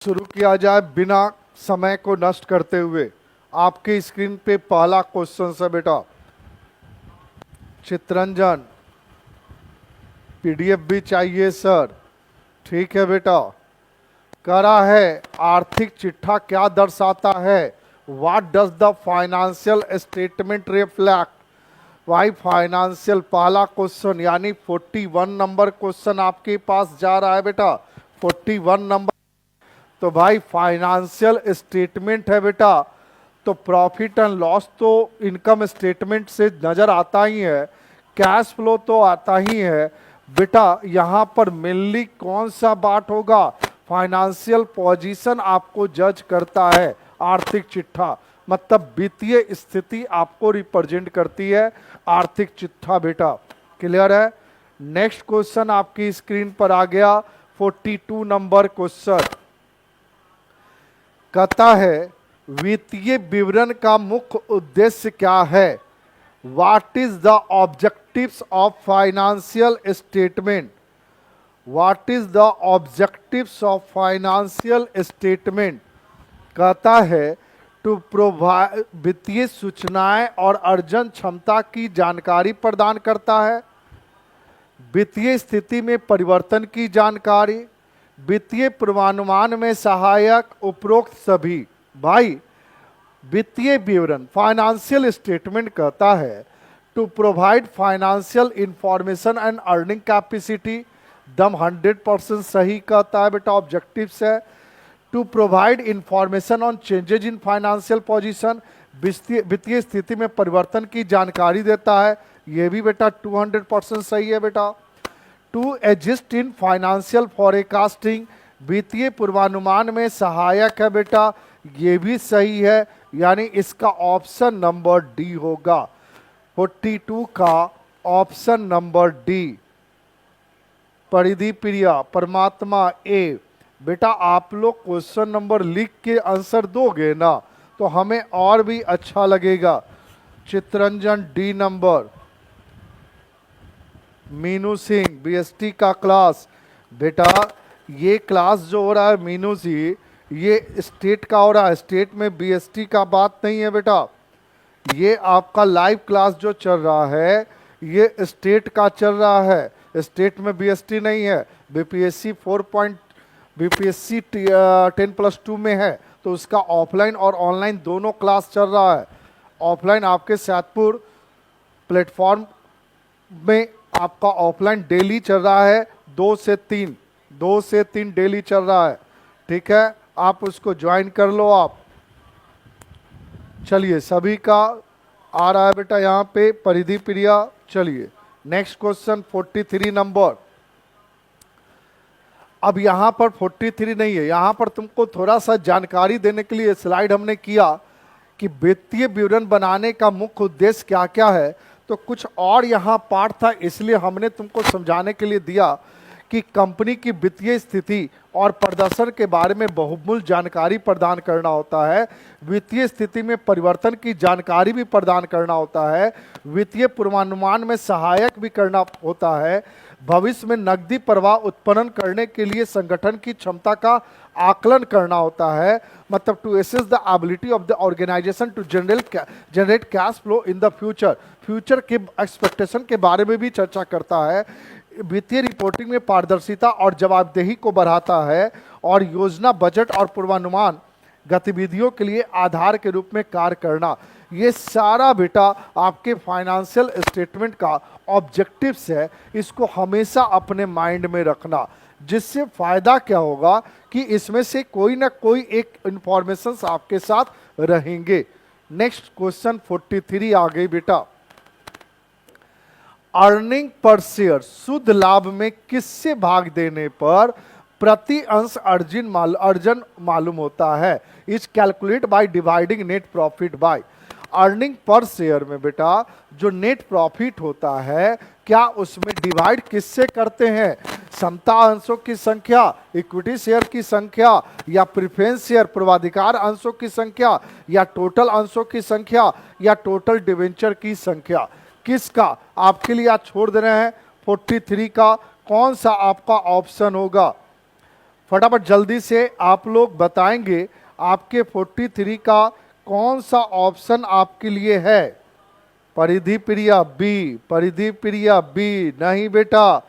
शुरू किया जाए बिना समय को नष्ट करते हुए। आपके स्क्रीन पे पहला क्वेश्चन है बेटा। चित्रंजन, पीडीएफ भी चाहिए सर? ठीक है बेटा। करा है आर्थिक चिट्ठा क्या दर्शाता है? What does the financial statement reflect? भाई फाइनेंशियल पहला क्वेश्चन यानी 41 नंबर क्वेश्चन आपके पास जा रहा है बेटा। 41 नंबर। तो भाई फाइनेंशियल स्टेटमेंट है बेटा, तो प्रॉफिट एंड लॉस तो इनकम स्टेटमेंट से नजर आता ही है, कैश फ्लो तो आता ही है बेटा। यहाँ पर मेनली कौन सा बात होगा? फाइनेंशियल पोजीशन आपको जज करता है। आर्थिक चिट्ठा मतलब वित्तीय स्थिति आपको रिप्रेजेंट करती है आर्थिक चिट्ठा बेटा। क्लियर है? नेक्स्ट क्वेश्चन आपकी स्क्रीन पर आ गया 42 नंबर क्वेश्चन। कहता है वित्तीय विवरण का मुख्य उद्देश्य क्या है? What is the objectives of financial statement? What is the objectives of financial statement? कहता है टू प्रोवाइड वित्तीय सूचनाएं और अर्जन क्षमता की जानकारी प्रदान करता है, वित्तीय स्थिति में परिवर्तन की जानकारी, वित्तीय पूर्वानुमान में सहायक, उपरोक्त सभी। भाई वित्तीय विवरण फाइनेंशियल स्टेटमेंट कहता है to provide financial information and earning capacity. दम 100% सही कहता है बेटा, ऑब्जेक्टिव्स है। To provide information on changes in financial position, वित्तीय स्थिति में परिवर्तन की जानकारी देता है, ये भी बेटा 200% सही है बेटा। To adjust in financial forecasting, वित्तीय पूर्वानुमान में सहायक है बेटा, ये भी सही है, यानी इसका ऑप्शन नंबर डी होगा। 42 का ऑप्शन नंबर डी। परिधि प्रिया, परमात्मा ए। बेटा आप लोग क्वेश्चन नंबर लिख के आंसर दोगे ना तो हमें और भी अच्छा लगेगा। Chittaranjan D number. Meenu Singh BST का क्लास। बेटा ये क्लास जो हो रहा है मीनू जी, ये स्टेट का हो रहा है, स्टेट में बीएसटी का बात नहीं है बेटा। ये आपका लाइव क्लास जो चल रहा है ये स्टेट का चल रहा है, स्टेट में बीएसटी नहीं है। बीपीएससी 10+2 में है तो उसका ऑफलाइन और ऑनलाइन दोनों क्लास चल रहा है। ऑफलाइन आपके सैदपुर प्लेटफॉर्म में आपका ऑफलाइन डेली चल रहा है, 2 से 3 डेली चल रहा है। ठीक है, आप उसको ज्वाइन कर लो आप। चलिए सभी का आ रहा है बेटा यहाँ पे परिधि प्रिया। चलिए नेक्स्ट क्वेश्चन 43 नंबर। अब यहाँ पर 43 नहीं है, यहाँ पर तुमको थोड़ा सा जानकारी देने के लिए स्लाइड हमने किया कि वित्तीय विवरण बनाने का मुख्य उद्देश्य क्या क्या है, तो कुछ और यहाँ पार्ट था इसलिए हमने तुमको समझाने के लिए दिया कि कंपनी की वित्तीय स्थिति और प्रदर्शन के बारे में बहुमूल्य जानकारी प्रदान करना होता है, वित्तीय स्थिति में परिवर्तन की जानकारी भी प्रदान करना होता है, वित्तीय पूर्वानुमान में सहायक भी करना होता है, भविष्य में नकदी प्रवाह उत्पन्न करने के लिए संगठन की क्षमता का आकलन करना होता है, मतलब to assess the ability of the organisation to generate cash flow in the future के एक्सपेक्टेशन के बारे में भी चर्चा करता है। वित्तीय रिपोर्टिंग में पारदर्शिता और जवाबदेही को बढ़ाता है और योजना, बजट और पूर्वानुमान गतिविधियों के लिए आधार के रूप में कार्य करना। ये सारा बेटा आपके फाइनेंशियल स्टेटमेंट का ऑब्जेक्टिव्स है, इसको हमेशा अपने माइंड में रखना। जिससे फायदा क्या होगा कि इसमें से कोई ना कोई एक इंफॉर्मेशन आपके साथ रहेंगे। नेक्स्ट क्वेश्चन 43 आ गई बेटा। अर्निंग पर शेयर शुद्ध लाभ में किससे भाग देने पर प्रति अंश अर्जन मालूम होता है? Is calculate by dividing net profit by. Earning per share में बेटा जो नेट प्रॉफिट होता है क्या उसमें डिवाइड किससे करते हैं? समता अंशों की संख्या, इक्विटी शेयर की संख्या, या प्रेफरेंस शेयर पूर्वाधिकार अंशों की संख्या, या टोटल अंशों की संख्या, या टोटल डिवेंचर की संख्या? किसका आपके लिए आज छोड़ दे रहे हैं 43 का, कौन सा आपका ऑप्शन होगा? फटाफट जल्दी से आप लोग बताएंगे आपके 43 का कौन सा ऑप्शन आपके लिए है। परिधि प्रिया बी, परिधि प्रिया बी नहीं बेटा,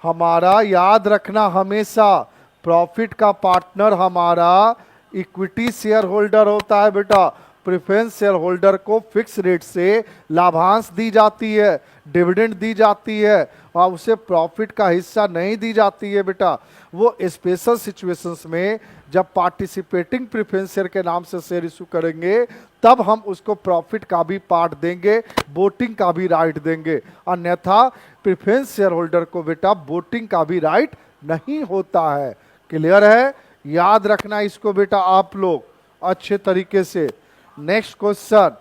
हमारा याद रखना हमेशा प्रॉफिट का पार्टनर हमारा इक्विटी शेयर होल्डर होता है बेटा। प्रेफरेंस शेयर होल्डर को फिक्स रेट से लाभांश दी जाती है, डिविडेंड दी जाती है और उसे प्रॉफिट का हिस्सा नहीं दी जाती है बेटा। वो स्पेशल सिचुएशंस में जब पार्टिसिपेटिंग प्रेफरेंस शेयर के नाम से शेयर इशू करेंगे तब हम उसको प्रॉफिट का भी पार्ट देंगे, वोटिंग का भी राइट देंगे। अन्यथा प्रेफरेंस शेयर होल्डर को बेटा वोटिंग का भी राइट नहीं होता है। क्लियर है? याद रखना इसको बेटा आप लोग अच्छे तरीके से। नेक्स्ट क्वेश्चन,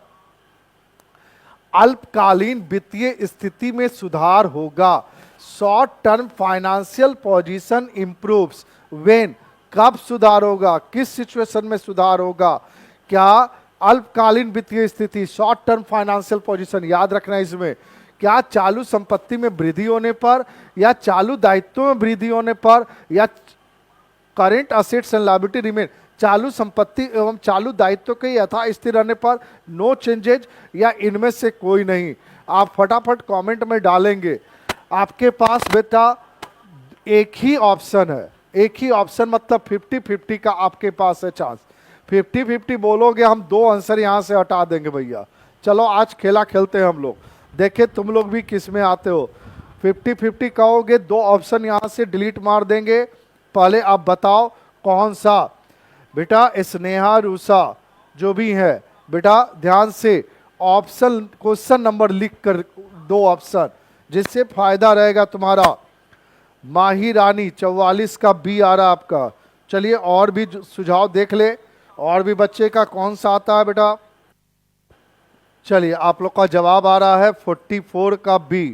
अल्पकालीन वित्तीय स्थिति में सुधार होगा। Short term financial position improves when, कब सुधार होगा, किस सिचुएशन में सुधार होगा? क्या अल्पकालीन वित्तीय स्थिति, शॉर्ट टर्म फाइनेंशियल पोजीशन, याद रखना इसमें, क्या चालू संपत्ति में वृद्धि होने पर, या चालू दायित्वों में वृद्धि होने पर, या current assets and liability remain, चालू संपत्ति एवं चालू दायित्व के यथा स्थिर रहने पर नो चेंजेज, या इनमें से कोई नहीं? आप फटाफट कमेंट में डालेंगे। आपके पास बेटा एक ही ऑप्शन है, एक ही ऑप्शन, मतलब 50-50 का आपके पास है चांस। 50-50 बोलोगे हम दो आंसर यहां से हटा देंगे भैया। चलो आज खेला खेलते हैं हम लोग, देखे तुम लोग भी किस में आते हो। 50-50 कहोगे दो ऑप्शन यहां से डिलीट मार देंगे। पहले आप बताओ कौन सा? बेटा स्नेहा, रूसा जो भी है बेटा ध्यान से ऑप्शन क्वेश्चन नंबर लिख कर दो ऑप्शन, जिससे फायदा रहेगा तुम्हारा। माही रानी 44 का बी आ रहा आपका। चलिए और भी सुझाव देख ले, और भी बच्चे का कौन सा आता है बेटा। चलिए आप लोग का जवाब आ रहा है 44 का बी।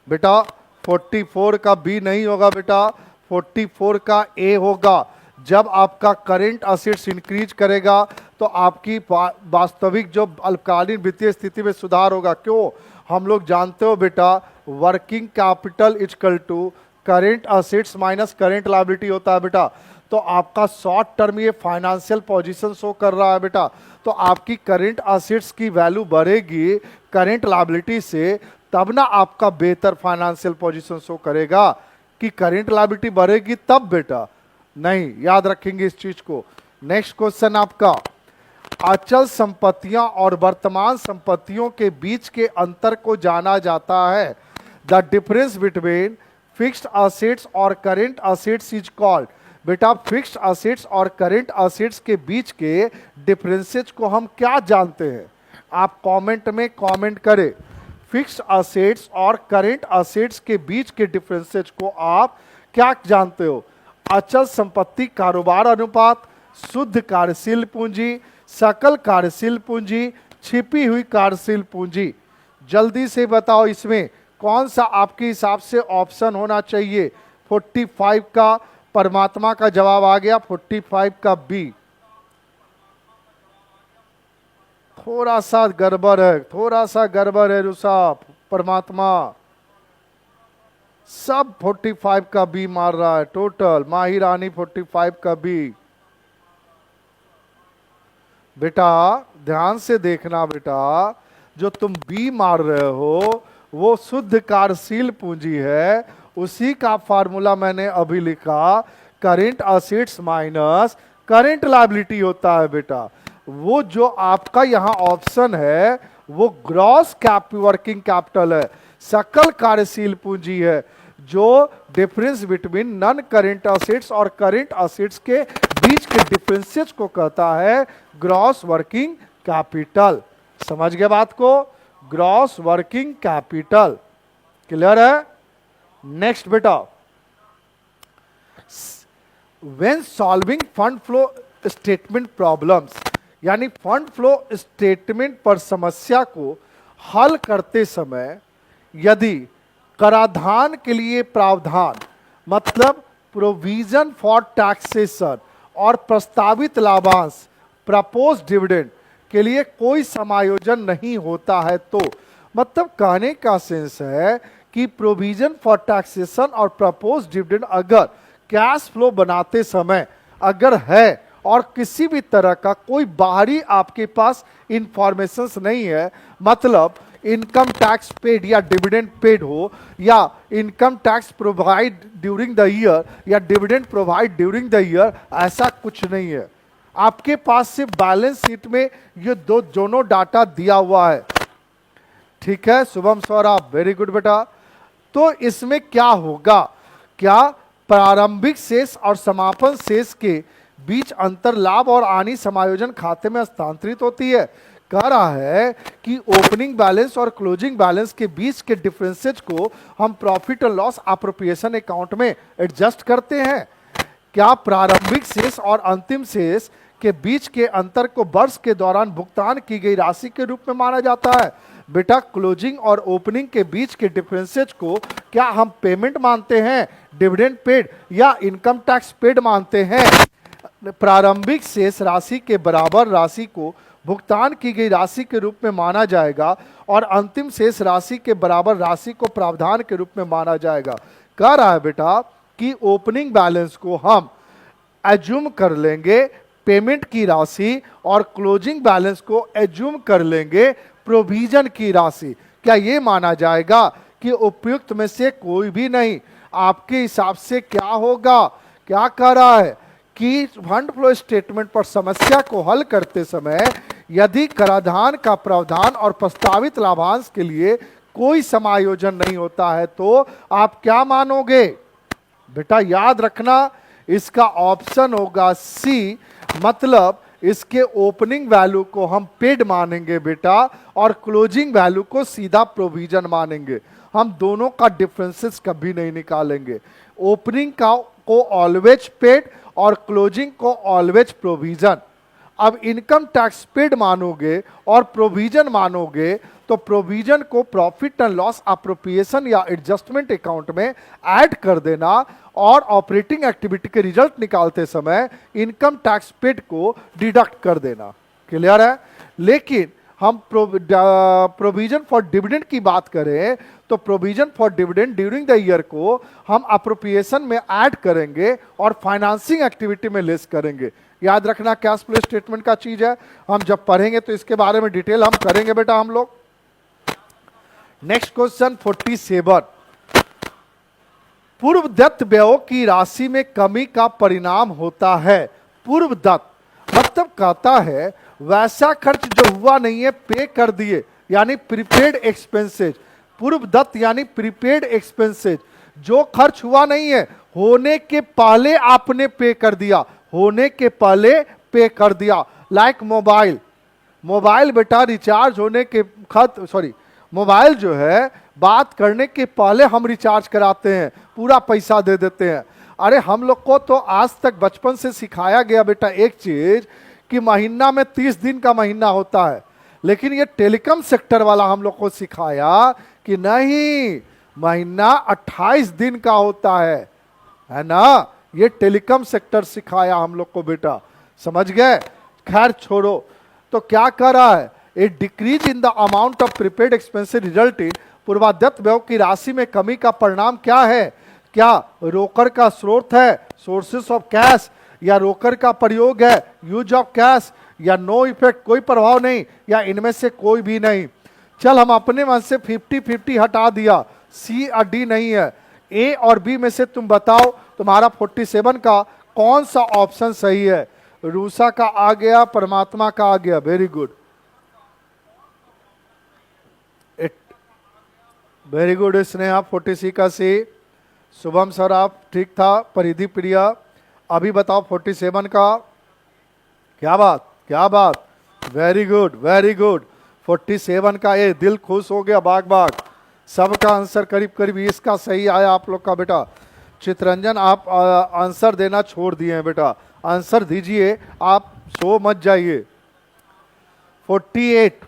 बेटा 44 का बी नहीं होगा बेटा, 44 का ए होगा। जब आपका करेंट असेट्स इंक्रीज करेगा तो आपकी वास्तविक जो अल्पकालीन वित्तीय स्थिति में सुधार होगा। क्यों? हम लोग जानते हो बेटा working capital equal to current assets minus current liability होता है बेटा। तो आपका शॉर्ट टर्म ये फाइनेंशियल पोजीशन शो कर रहा है बेटा, तो आपकी करेंट असेट्स की वैल्यू बढ़ेगी करेंट लायबिलिटी से, तब ना आपका बेहतर फाइनेंशियल पोजीशन शो करेगा। कि करेंट लायबिलिटी बढ़ेगी तब बेटा नहीं, याद रखेंगे इस चीज को। नेक्स्ट क्वेश्चन आपका, अचल संपत्तियां और वर्तमान संपत्तियों के बीच के अंतर को जाना जाता है। The difference between fixed assets और करेंट असेट्स इज कॉल्ड। बेटा फिक्स्ड असेट्स और करेंट असेट्स के बीच के डिफरेंसेस को हम क्या जानते हैं? आप कमेंट में कमेंट करें। फिक्स्ड असेट्स और करेंट असेट्स के बीच के डिफरेंसेस को आप क्या जानते हो? अचल संपत्ति कारोबार अनुपात, शुद्ध कार्यशील पूंजी, सकल कार्यशील पूंजी, छिपी हुई कार्यशील पूंजी। जल्दी से बताओ इसमें कौन सा आपके हिसाब से ऑप्शन होना चाहिए? 45 का परमात्मा का जवाब आ गया, 45 का बी। थोड़ा सा गड़बड़ है, थोड़ा सा गड़बड़ है रुसा परमात्मा, सब 45 का बी मार रहा है टोटल। माही रानी 45 का बी। बेटा ध्यान से देखना बेटा, जो तुम बी मार रहे हो वो शुद्ध कार्यशील पूंजी है, उसी का फार्मूला मैंने अभी लिखा, current assets minus current liability होता है बेटा। वो जो आपका यहाँ ऑप्शन है वो ग्रॉस वर्किंग कैपिटल है, सकल कार्यशील पूंजी है, जो difference between non current assets और करेंट असेट्स के बीच के डिफरेंसेस को कहता है ग्रॉस वर्किंग कैपिटल। समझ गए बात को? Gross working capital. क्लियर है? नेक्स्ट बेटा, when solving fund flow statement problems, यानी फंड फ्लो स्टेटमेंट पर समस्या को हल करते समय यदि कराधान के लिए प्रावधान, मतलब प्रोविजन फॉर टैक्सेशन, और प्रस्तावित लाभांश प्रपोज डिविडेंड के लिए कोई समायोजन नहीं होता है, तो मतलब कहने का सेंस है कि प्रोविजन फॉर टैक्सेशन और प्रपोज डिविडेंड अगर कैश फ्लो बनाते समय अगर है और किसी भी तरह का कोई बाहरी आपके पास इंफॉर्मेशंस नहीं है, मतलब इनकम टैक्स पेड या डिविडेंड पेड हो, या income tax provide during the year या dividend provide during the year, ऐसा कुछ नहीं है। आपके पास सिर्फ बैलेंस शीट में ये दोनों डाटा दिया हुआ है। ठीक है शुभम सौरभ, वेरी गुड बेटा। तो इसमें क्या होगा, क्या प्रारंभिक शेष और समापन शेष के बीच अंतर लाभ और हानि समायोजन खाते में हस्तांतरित होती है। कह रहा है कि ओपनिंग बैलेंस और क्लोजिंग बैलेंस के बीच के डिफरेंसेज को हम profit and loss appropriation account में एडजस्ट करते हैं। क्या प्रारंभिक शेष और अंतिम शेष के बीच के अंतर को वर्ष के दौरान भुगतान की गई राशि के रूप में माना जाता है। बेटा क्लोजिंग और ओपनिंग के बीच के डिफरेंसेज को क्या हम पेमेंट मानते हैं, डिविडेंड पेड या इनकम टैक्स पेड मानते हैं। प्रारंभिक शेष राशि के बराबर राशि को भुगतान की गई राशि के रूप में माना जाएगा और अंतिम शेष राशि के बराबर राशि को प्रावधान के रूप में माना जाएगा। कह रहा है बेटा कि ओपनिंग बैलेंस को हम एज्यूम कर लेंगे पेमेंट की राशि और क्लोजिंग बैलेंस को एज्यूम कर लेंगे प्रोविजन की राशि। क्या ये माना जाएगा कि उपयुक्त में से कोई भी नहीं? आपके हिसाब से क्या होगा? क्या कह रहा है कि फंड फ्लो स्टेटमेंट पर समस्या को हल करते समय यदि कराधान का प्रावधान और प्रस्तावित लाभांश के लिए कोई समायोजन नहीं होता है तो आप क्या मानोगे? बेटा याद रखना इसका ऑप्शन होगा सी, मतलब इसके ओपनिंग वैल्यू को हम पेड मानेंगे बेटा और क्लोजिंग वैल्यू को सीधा प्रोविजन मानेंगे। हम दोनों का डिफरेंसेस कभी नहीं निकालेंगे। ओपनिंग का को ऑलवेज पेड और क्लोजिंग को ऑलवेज प्रोविजन। अब इनकम टैक्स पेड मानोगे और प्रोविजन मानोगे तो प्रोविजन को प्रॉफिट एंड लॉस एप्रोप्रिएशन या एडजस्टमेंट अकाउंट में ऐड कर देना और ऑपरेटिंग एक्टिविटी के रिजल्ट निकालते समय इनकम टैक्स पेड को डिडक्ट कर देना। क्लियर है? लेकिन हम प्रोविजन फॉर डिविडेंड की बात करें तो provision for dividend during the year को हम एप्रोप्रिएशन में ऐड करेंगे और फाइनेंसिंग एक्टिविटी में लेस करेंगे। याद रखना कैश फ्लो स्टेटमेंट का चीज है, हम जब पढ़ेंगे तो इसके बारे में डिटेल हम करेंगे बेटा हम लोग। नेक्स्ट क्वेश्चन 47, पूर्व दत्त व्ययों की राशि में कमी का परिणाम होता है। पूर्व दत्त मतलब कहता है वैसा खर्च जो हुआ नहीं है पे कर दिए, यानी प्रीपेड एक्सपेंसेज। पूर्व दत्त यानी प्रीपेड एक्सपेंसेज, जो खर्च हुआ नहीं है होने के पहले आपने पे कर दिया, होने के पहले पे कर दिया। लाइक मोबाइल बेटा रिचार्ज होने के मोबाइल जो है बात करने के पहले हम रिचार्ज कराते हैं, पूरा पैसा दे देते हैं। अरे हम लोग को तो आज तक बचपन से सिखाया गया बेटा एक चीज कि महीना में 30 दिन का महीना होता है, लेकिन ये टेलीकॉम सेक्टर वाला हम लोग को सिखाया कि नहीं, महीना 28 दिन का होता है ना। ये टेलीकॉम सेक्टर सिखाया हम लोग को बेटा, समझ गए? खैर छोड़ो। तो क्या कर रहा है, a decrease in the amount of prepaid expenses result in, पूर्वादत्त व्यय की राशि में कमी का परिणाम क्या है? क्या रोकड़ का स्रोत है, सोर्सेस ऑफ कैश, या रोकड़ का प्रयोग है, यूज ऑफ कैश, या नो इफेक्ट, कोई प्रभाव नहीं, या इनमें से कोई भी नहीं। चल हम अपने मन से 50-50 हटा दिया, सी और डी नहीं है। ए और बी में से तुम बताओ तुम्हारा 47 का कौन सा ऑप्शन सही है? रूसा का आ गया, परमात्मा का आ गया, very good, very good Sneha 46 का सी। शुभम सर आप ठीक था, परिधि प्रिया। अभी बताओ 47 का, क्या बात, वेरी गुड 47 का। ये दिल खुश हो गया, बाग सबका आंसर करीब करीब इसका सही आया आप लोग का बेटा। चित्रंजन आप आंसर देना छोड़ दिए हैं बेटा, आंसर दीजिए, आप सो मत जाइए। 48,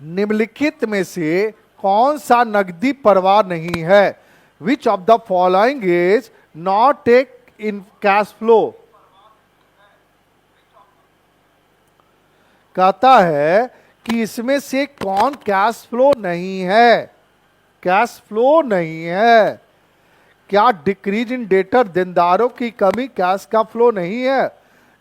निम्नलिखित में से कौन सा नकदी प्रवाह नहीं है? Which of the following is not take in cash flow? कहता है कि इसमें से कौन कैश फ्लो नहीं है? कैश फ्लो नहीं है। क्या डिक्रीज इन डेटर देनदारों की कमी कैश का फ्लो नहीं है?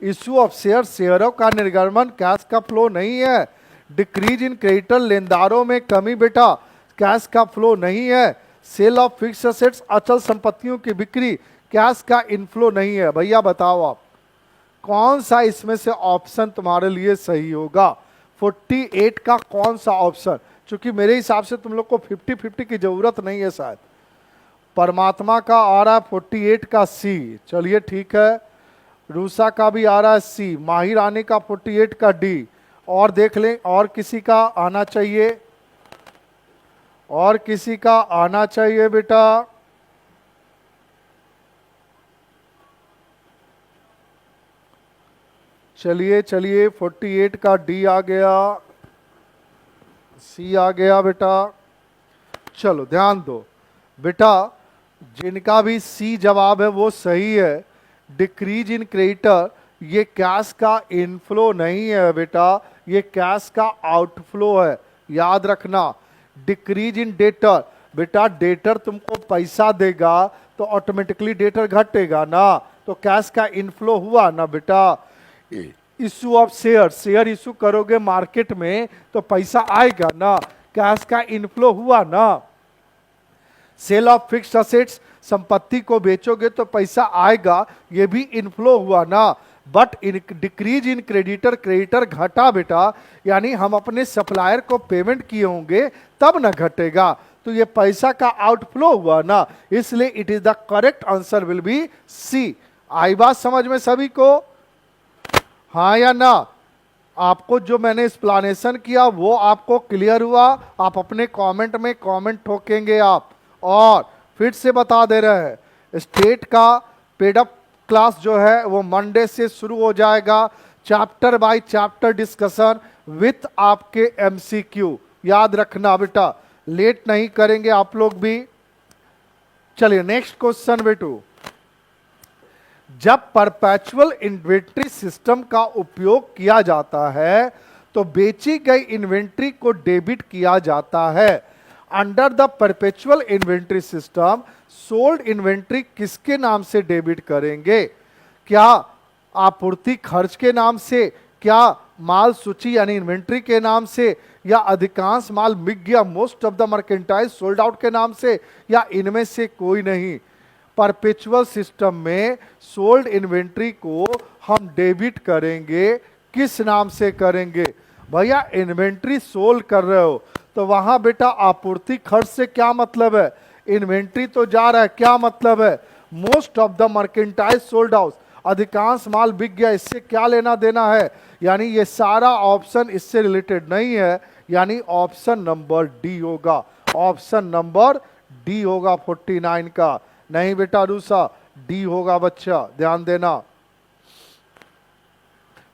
इशू ऑफ शेयर शेयरों का निर्गमन कैश का फ्लो नहीं है? डिक्रीज इन क्रेडिटर लेनदारों में कमी बेटा कैश का फ्लो नहीं है? सेल ऑफ फिक्स एसेट्स अचल संपत्तियों की बिक्री कैश का इनफ्लो नहीं है? भैया बताओ आप कौन सा इसमें से ऑप्शन तुम्हारे लिए सही होगा? 48 का कौन सा ऑप्शन? क्योंकि मेरे हिसाब से तुम लोग को 50-50 की जरूरत नहीं है शायद। परमात्मा का आ रहा है 48 का सी, चलिए ठीक है। रूसा का भी आ रहा है सी, माहिर रानी का 48 का डी। और देख लें और किसी का आना चाहिए, और किसी का आना चाहिए बेटा। चलिए चलिए 48 का डी आ गया, सी आ गया बेटा। चलो ध्यान दो बेटा, जिनका भी सी जवाब है वो सही है। डिक्रीज इन क्रेडिटर ये कैश का इनफ्लो नहीं है बेटा, ये कैश का आउटफ्लो है, याद रखना। डिक्रीज इन डेटर बेटा, डेटर तुमको पैसा देगा तो ऑटोमेटिकली डेटर घटेगा ना, तो कैश का इनफ्लो हुआ ना बेटा। Issue of share, share issue करोगे मार्केट में तो पैसा आएगा ना, कैश का इनफ्लो हुआ ना। सेल ऑफ फिक्स्ड असेट्स, संपत्ति को बेचोगे तो पैसा आएगा, ये भी इनफ्लो हुआ ना। But in decrease in creditor, creditor घटा बेटा, यानी हम अपने सप्लायर को पेमेंट किए होंगे तब ना घटेगा, तो ये पैसा का आउटफ्लो हुआ ना, इसलिए it is the correct answer will be C. आई बात समझ में सभी को? हाँ या ना? आपको जो मैंने एक्सप्लेनेशन किया वो आपको क्लियर हुआ? आप अपने कमेंट में कमेंट ठोकेंगे आप। और फिर से बता दे रहे हैं, स्टेट का पेडअप क्लास जो है वो मंडे से शुरू हो जाएगा, chapter by chapter discussion with आपके एमसीक्यू। याद रखना बेटा, लेट नहीं करेंगे आप लोग भी। चलिए नेक्स्ट क्वेश्चन बेटू, जब परपेचुअल इन्वेंट्री सिस्टम का उपयोग किया जाता है तो बेची गई इन्वेंट्री को डेबिट किया जाता है। Under the perpetual inventory system sold inventory किसके नाम से डेबिट करेंगे? क्या आपूर्ति खर्च के नाम से, क्या माल सूची यानी इन्वेंट्री के नाम से, या अधिकांश माल बिक गया most of the merchandise sold out के नाम से, या इनमें से कोई नहीं? परपेचुअल सिस्टम में सोल्ड इन्वेंट्री को हम डेबिट करेंगे, किस नाम से करेंगे? भैया इन्वेंट्री सोल्ड कर रहे हो तो वहां बेटा आपूर्ति खर्च से क्या मतलब है? इन्वेंट्री तो जा रहा है, क्या मतलब है? Most of the merchandise sold out, अधिकांश माल बिक गया, इससे क्या लेना देना है? यानी ये सारा ऑप्शन इससे रिलेटेड नहीं है, यानी ऑप्शन नंबर डी होगा, ऑप्शन नंबर डी होगा 49 का। नहीं बेटा रूसा, डी होगा बच्चा, ध्यान देना।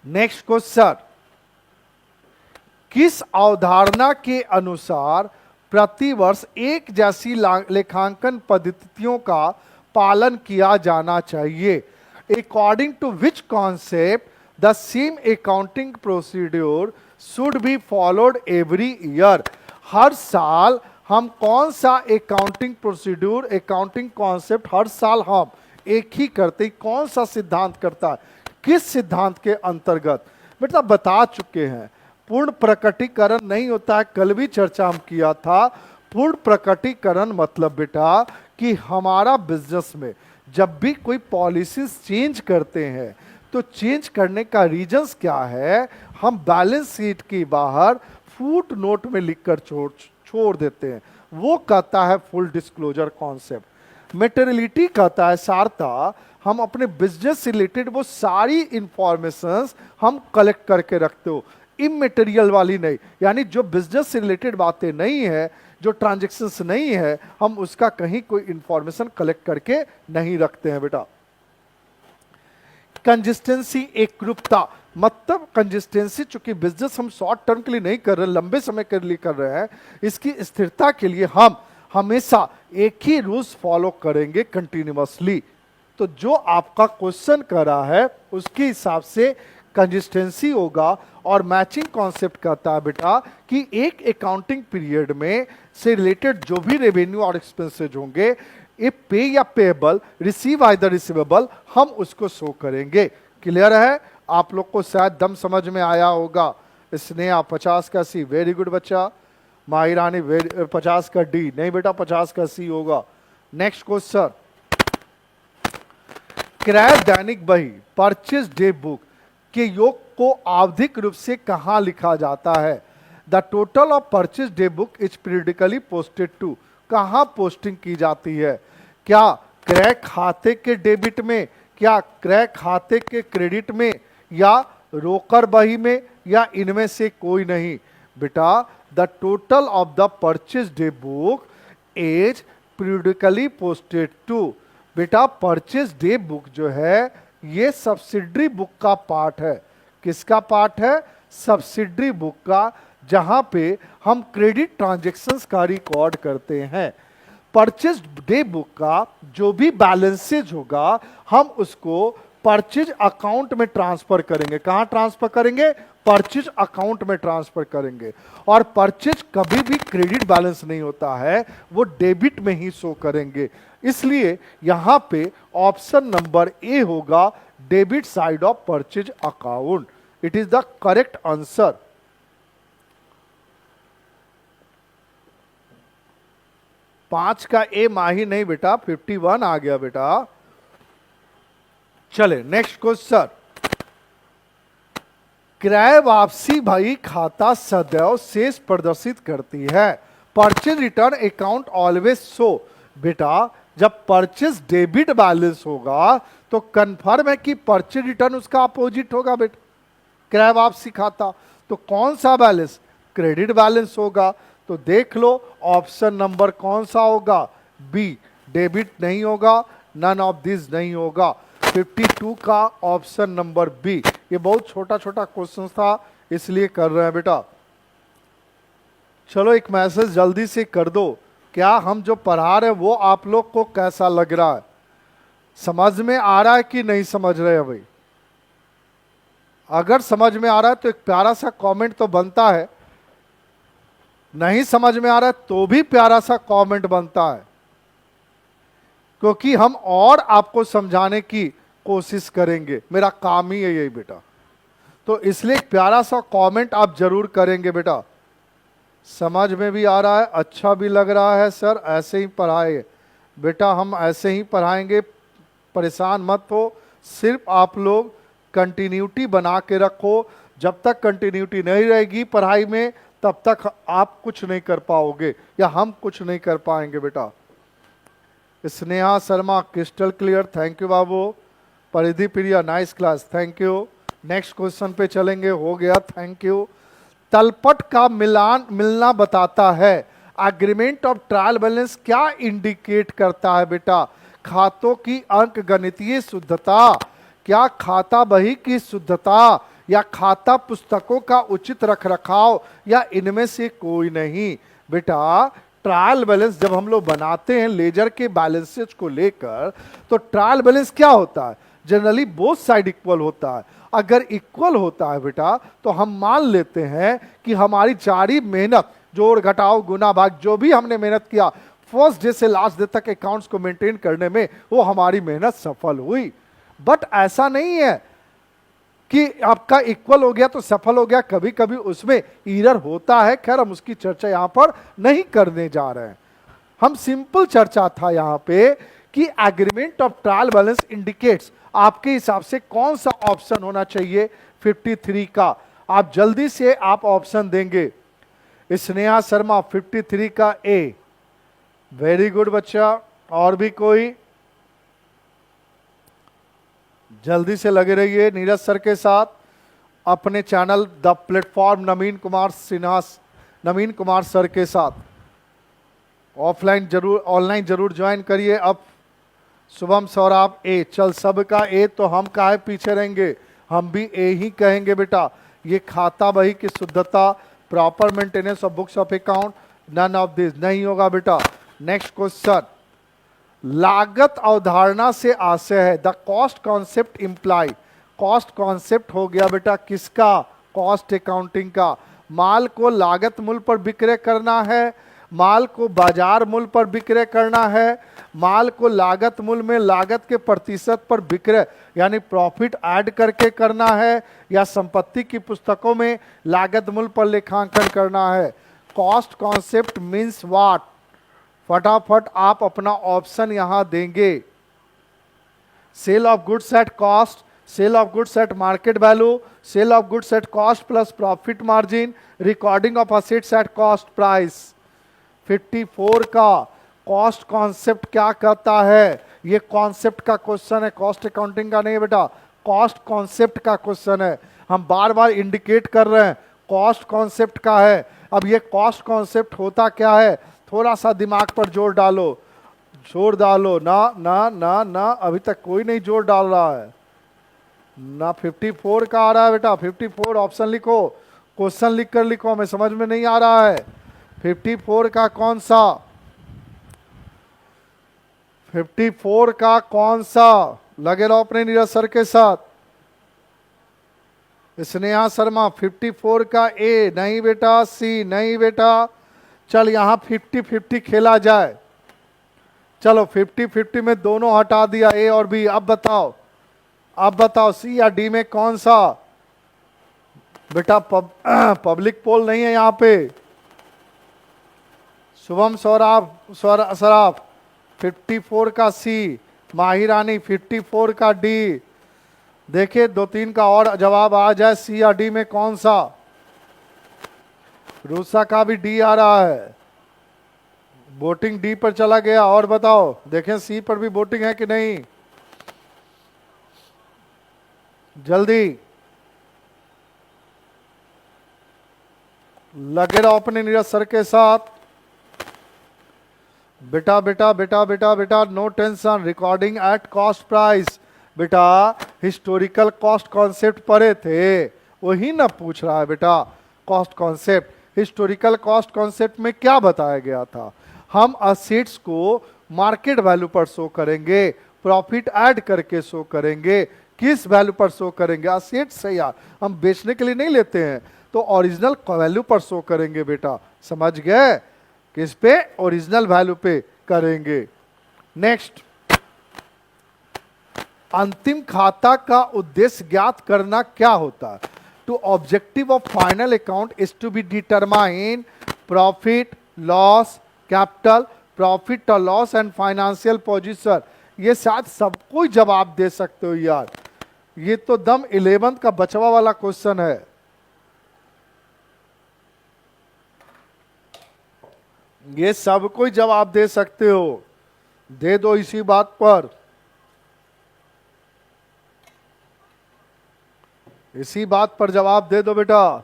नेक्स्ट क्वेश्चन, किस अवधारणा के अनुसार प्रतिवर्ष एक जैसी लेखांकन पद्धतियों का पालन किया जाना चाहिए? According to which concept the same accounting procedure should be followed every year? हर साल हम कौन सा अकाउंटिंग प्रोसीड्यूर, अकाउंटिंग कॉन्सेप्ट हर साल हम एक ही करते, कौन सा सिद्धांत करता है, किस सिद्धांत के अंतर्गत? बेटा बता चुके हैं, पूर्ण प्रकटीकरण नहीं होता है, कल भी चर्चा हम किया था। पूर्ण प्रकटीकरण मतलब बेटा कि हमारा बिजनेस में जब भी कोई पॉलिसीज चेंज करते हैं तो चेंज करने का रीजंस क्या है, हम बैलेंस शीट के बाहर फुट नोट में लिखकर छोड़ देते हैं, वो कहता है फुल डिस्क्लोजर कॉन्सेप्ट। मेटेरियलिटी कहता है सारता, हम अपने बिजनेस से रिलेटेड वो सारी इंफॉर्मेशंस हम कलेक्ट करके रखते हो, इमटेरियल वाली नहीं, यानी जो बिजनेस से रिलेटेड बातें नहीं है, जो ट्रांजैक्शंस नहीं है, हम उसका कहीं कोई इंफॉर्मेशन कलेक्ट करके नहीं रखते हैं बेटा। कंसिस्टेंसी, एकरूपता, मतलब कंसिस्टेंसी, चूंकि बिजनेस हम शॉर्ट टर्म के लिए नहीं कर रहे, लंबे समय के लिए कर रहे हैं, इसकी स्थिरता के लिए हम हमेशा एक ही रूल्स फॉलो करेंगे कंटिन्यूअसली। तो जो आपका क्वेश्चन कर रहा है उसके हिसाब से कंसिस्टेंसी होगा। और मैचिंग कॉन्सेप्ट कहता है बेटा कि एक अकाउंटिंग पीरियड में से रिलेटेड जो भी रेवेन्यू और एक्सपेंसेज होंगे, ए पे या पेएबल, रिसीव आइदर रिसीवेबल, हम उसको शो करेंगे। क्लियर है? आप लोग को शायद दम समझ में आया होगा। स्नेहा 50 का सी, वेरी गुड बच्चा। माहिरानी 50 का डी, नहीं बेटा 50 का सी होगा। नेक्स्ट क्वेश्चन, क्रय दैनिक बही परचेज डे बुक के योग को आवधिक रूप से कहां लिखा जाता है? The total of purchase day book is periodically posted to, कहां पोस्टिंग की जाती है? क्या क्रय खाते के डेबिट में, क्या क्रय खाते के क्रेडिट में, या रोकड़ बही में, या इनमें से कोई नहीं? बेटा the total of the purchase day book is periodically posted to. बेटा परचेज डे बुक जो है ये सब्सिडरी बुक का पार्ट है। किसका पार्ट है? सब्सिडरी बुक का, जहां पे हम क्रेडिट ट्रांजैक्शंस का रिकॉर्ड करते हैं। परचेज डे बुक का जो भी बैलेंसेज होगा हम उसको परचेज अकाउंट में ट्रांसफर करेंगे। कहां ट्रांसफर करेंगे? परचेज अकाउंट में ट्रांसफर करेंगे। और परचेज कभी भी क्रेडिट बैलेंस नहीं होता है, वो डेबिट में ही शो करेंगे। इसलिए यहां पे ऑप्शन नंबर ए होगा, debit side of purchase account. It is the correct answer. पांच का ए माही नहीं बेटा, 51 आ गया बेटा। चले नेक्स्ट क्वेश्चन, क्रय वापसी भाई खाता सदैव शेष प्रदर्शित करती है। Purchase return account always show. बेटा जब परचेज डेबिट बैलेंस होगा तो कंफर्म है कि परचेज रिटर्न उसका अपोजिट होगा बेटा। क्रय वापसी खाता तो कौन सा बैलेंस? क्रेडिट बैलेंस होगा। तो देख लो ऑप्शन नंबर कौन सा होगा? बी, डेबिट नहीं होगा, नन ऑफ दिस नहीं होगा। 52 का ऑप्शन नंबर बी। ये बहुत छोटा छोटा क्वेश्चन था इसलिए कर रहे हैं बेटा। चलो एक मैसेज जल्दी से कर दो, क्या हम जो पढ़ा रहे हैं वो आप लोग को कैसा लग रहा है? समझ में आ रहा है कि नहीं समझ रहे हैं भाई? अगर समझ में आ रहा है तो एक प्यारा सा कमेंट तो बनता है, नहीं समझ में आ रहा है तो भी प्यारा सा कमेंट बनता है, क्योंकि हम और आपको समझाने की कोशिश करेंगे। मेरा काम ही है यही बेटा। तो इसलिए एक प्यारा सा कमेंट आप जरूर करेंगे बेटा। समझ में भी आ रहा है, अच्छा भी लग रहा है सर, ऐसे ही पढ़ाए बेटा, हम ऐसे ही पढ़ाएंगे, परेशान मत हो। सिर्फ आप लोग कंटिन्यूटी बना के रखो। जब तक कंटिन्यूटी नहीं रहेगी पढ़ाई में तब तक आप कुछ नहीं कर पाओगे या हम कुछ नहीं कर पाएंगे बेटा। Sneha Sharma crystal clear, thank you बाबू। Paridhi Priya nice class, thank you. Next question पे चलेंगे, हो गया, थैंक यू। तलपट का मिलना बताता है। एग्रीमेंट ऑफ ट्रायल बैलेंस क्या इंडिकेट करता है बेटा? खातों की अंक गणितीय शुद्धता, क्या खाता बही की शुद्धता, या खाता पुस्तकों का उचित रखरखाव, या इनमें से कोई नहीं? बेटा ट्रायल बैलेंस जब हम लोग बनाते हैं लेजर के बैलेंसेज को लेकर, तो ट्रायल बैलेंस क्या होता है? जनरली बोथ साइड इक्वल होता है। अगर इक्वल होता है बेटा तो हम मान लेते हैं कि हमारी जारी मेहनत, जोड़ घटाव गुना भाग, जो भी हमने मेहनत किया फर्स्ट डे से लास्ट डे तक अकाउंट्स को मेंटेन करने में, वो हमारी मेहनत सफल हुई। बट ऐसा नहीं है कि आपका इक्वल हो गया तो सफल हो गया, कभी कभी उसमें एरर होता है। खैर हम उसकी चर्चा यहां पर नहीं करने जा रहे हैं। हम सिंपल चर्चा था यहां पे कि agreement of trial balance indicates, आपके हिसाब से कौन सा ऑप्शन होना चाहिए 53 का? आप जल्दी से आप ऑप्शन देंगे। स्नेहा शर्मा 53 का ए, वेरी गुड बच्चा। और भी कोई? जल्दी से लगे रहिए नीरज सर के साथ अपने channel the platform Naveen Kumar sir के साथ। ऑफलाइन जरूर, ऑनलाइन जरूर ज्वाइन करिए। अब शुभम सौराब ए, चल सबका ए, तो हम काहे पीछे रहेंगे? हम भी ए ही कहेंगे बेटा। ये खाता बही की शुद्धता, proper maintenance of books of account, none of this नहीं होगा बेटा। नेक्स्ट क्वेश्चन, लागत अवधारणा से आशय है। The cost concept imply, cost concept हो गया बेटा किसका? कॉस्ट अकाउंटिंग का। माल को लागत मूल्य पर विक्रय करना है माल को बाजार मूल्य पर विक्रय करना है, माल को लागत मूल्य में लागत के प्रतिशत पर विक्रय यानी प्रॉफिट ऐड करके करना है, या संपत्ति की पुस्तकों में लागत मूल्य पर लेखांकन करना है। Cost concept means what? फटाफट आप अपना ऑप्शन यहां देंगे। Sale of goods at cost, sale of goods at market value, sale of goods at cost plus profit margin, recording of assets at cost price. 54 का कॉस्ट कॉन्सेप्ट क्या कहता है? ये कॉन्सेप्ट का क्वेश्चन है, कॉस्ट अकाउंटिंग का नहीं है बेटा, कॉस्ट कॉन्सेप्ट का क्वेश्चन है। हम बार बार इंडिकेट कर रहे हैं कॉस्ट कॉन्सेप्ट का है। अब ये कॉस्ट कॉन्सेप्ट होता क्या है? थोड़ा सा दिमाग पर जोर डालो, जोर डालो ना ना ना ना, अभी तक कोई नहीं जोर डाल रहा है ना। 54 का आ रहा है बेटा, 54 ऑप्शन लिखो, क्वेश्चन लिख कर लिखो, हमें समझ में नहीं आ रहा है। 54 का कौन सा? 54 का कौन सा? लगे रहो अपने नीरज सर के साथ। स्नेहा शर्मा 54 का ए नहीं बेटा, सी नहीं बेटा। चल यहां 50-50 खेला जाए। चलो 50-50 में दोनों हटा दिया, ए और बी। अब बताओ, अब बताओ सी या डी में कौन सा? बेटा पब्लिक पोल नहीं है यहां पे। शुभम सौराब सराफ 54 का सी, माहिरानी 54 का डी। देखिए 2-3 का और जवाब आ जाए, सी या डी में कौन सा? रूसा का भी डी आ रहा है, वोटिंग डी पर चला गया। और बताओ, देखें सी पर भी वोटिंग है कि नहीं, जल्दी लगे रहो अपने नीरज सर के साथ। बेटा बेटा बेटा बेटा बेटा no tension, recording at cost price. बेटा हिस्टोरिकल कॉस्ट कॉन्सेप्ट पढ़े थे, वही ना पूछ रहा है बेटा cost concept. Historical cost concept में क्या बताया गया था? हम असेट्स को मार्केट वैल्यू पर शो करेंगे, प्रॉफिट ऐड करके शो करेंगे। किस वैल्यू पर शो करेंगे? असेट्स है यार, हम बेचने के लिए नहीं लेते हैं, तो ओरिजिनल वैल्यू पर शो करेंगे बेटा। समझ गए? किस पे? ओरिजिनल वैल्यू पे करेंगे। नेक्स्ट, अंतिम खाता का उद्देश्य ज्ञात करना क्या होता है? To objective of final account is to be determine profit loss capital, profit और लॉस एंड फाइनेंशियल पोजीशन। ये शायद सबको जवाब दे सकते हो यार, ये तो दम 11th का बचवा वाला क्वेश्चन है। ये सबको जवाब दे सकते हो, दे दो इसी बात पर, इसी बात पर जवाब दे दो बेटा।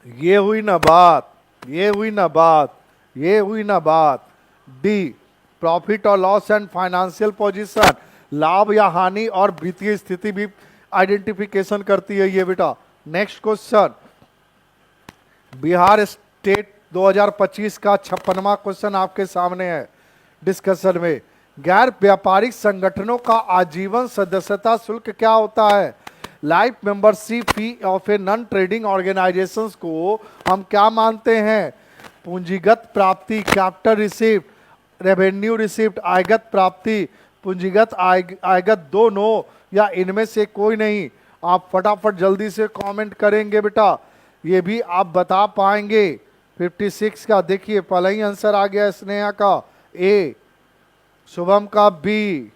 ये हुई ना बात, ये हुई ना बात, ये हुई ना बात। डी, प्रॉफिट और लॉस एंड फाइनेंशियल पोजीशन, लाभ या हानि और वित्तीय स्थिति भी आइडेंटिफिकेशन करती है ये बेटा। नेक्स्ट क्वेश्चन, बिहार स्टेट 2025 का 56वां क्वेश्चन आपके सामने है डिस्कशन में। गैर व्यापारिक संगठनों का आजीवन सदस्यता शुल्क क्या होता है? Life membership fee of a non trading organisations को हम क्या मानते हैं? पूंजीगत प्राप्ति, कैपिटल रिसिप्ट, रेवेन्यू रिसिप्ट, आयगत प्राप्ति, पूंजीगत आयगत, दोनों या इनमें से कोई नहीं? आप फटाफट जल्दी से कमेंट करेंगे बेटा, ये भी आप बता पाएंगे। 56 का देखिए पहले ही आंसर आ गया, स्नेहा का ए, शुभम का बी।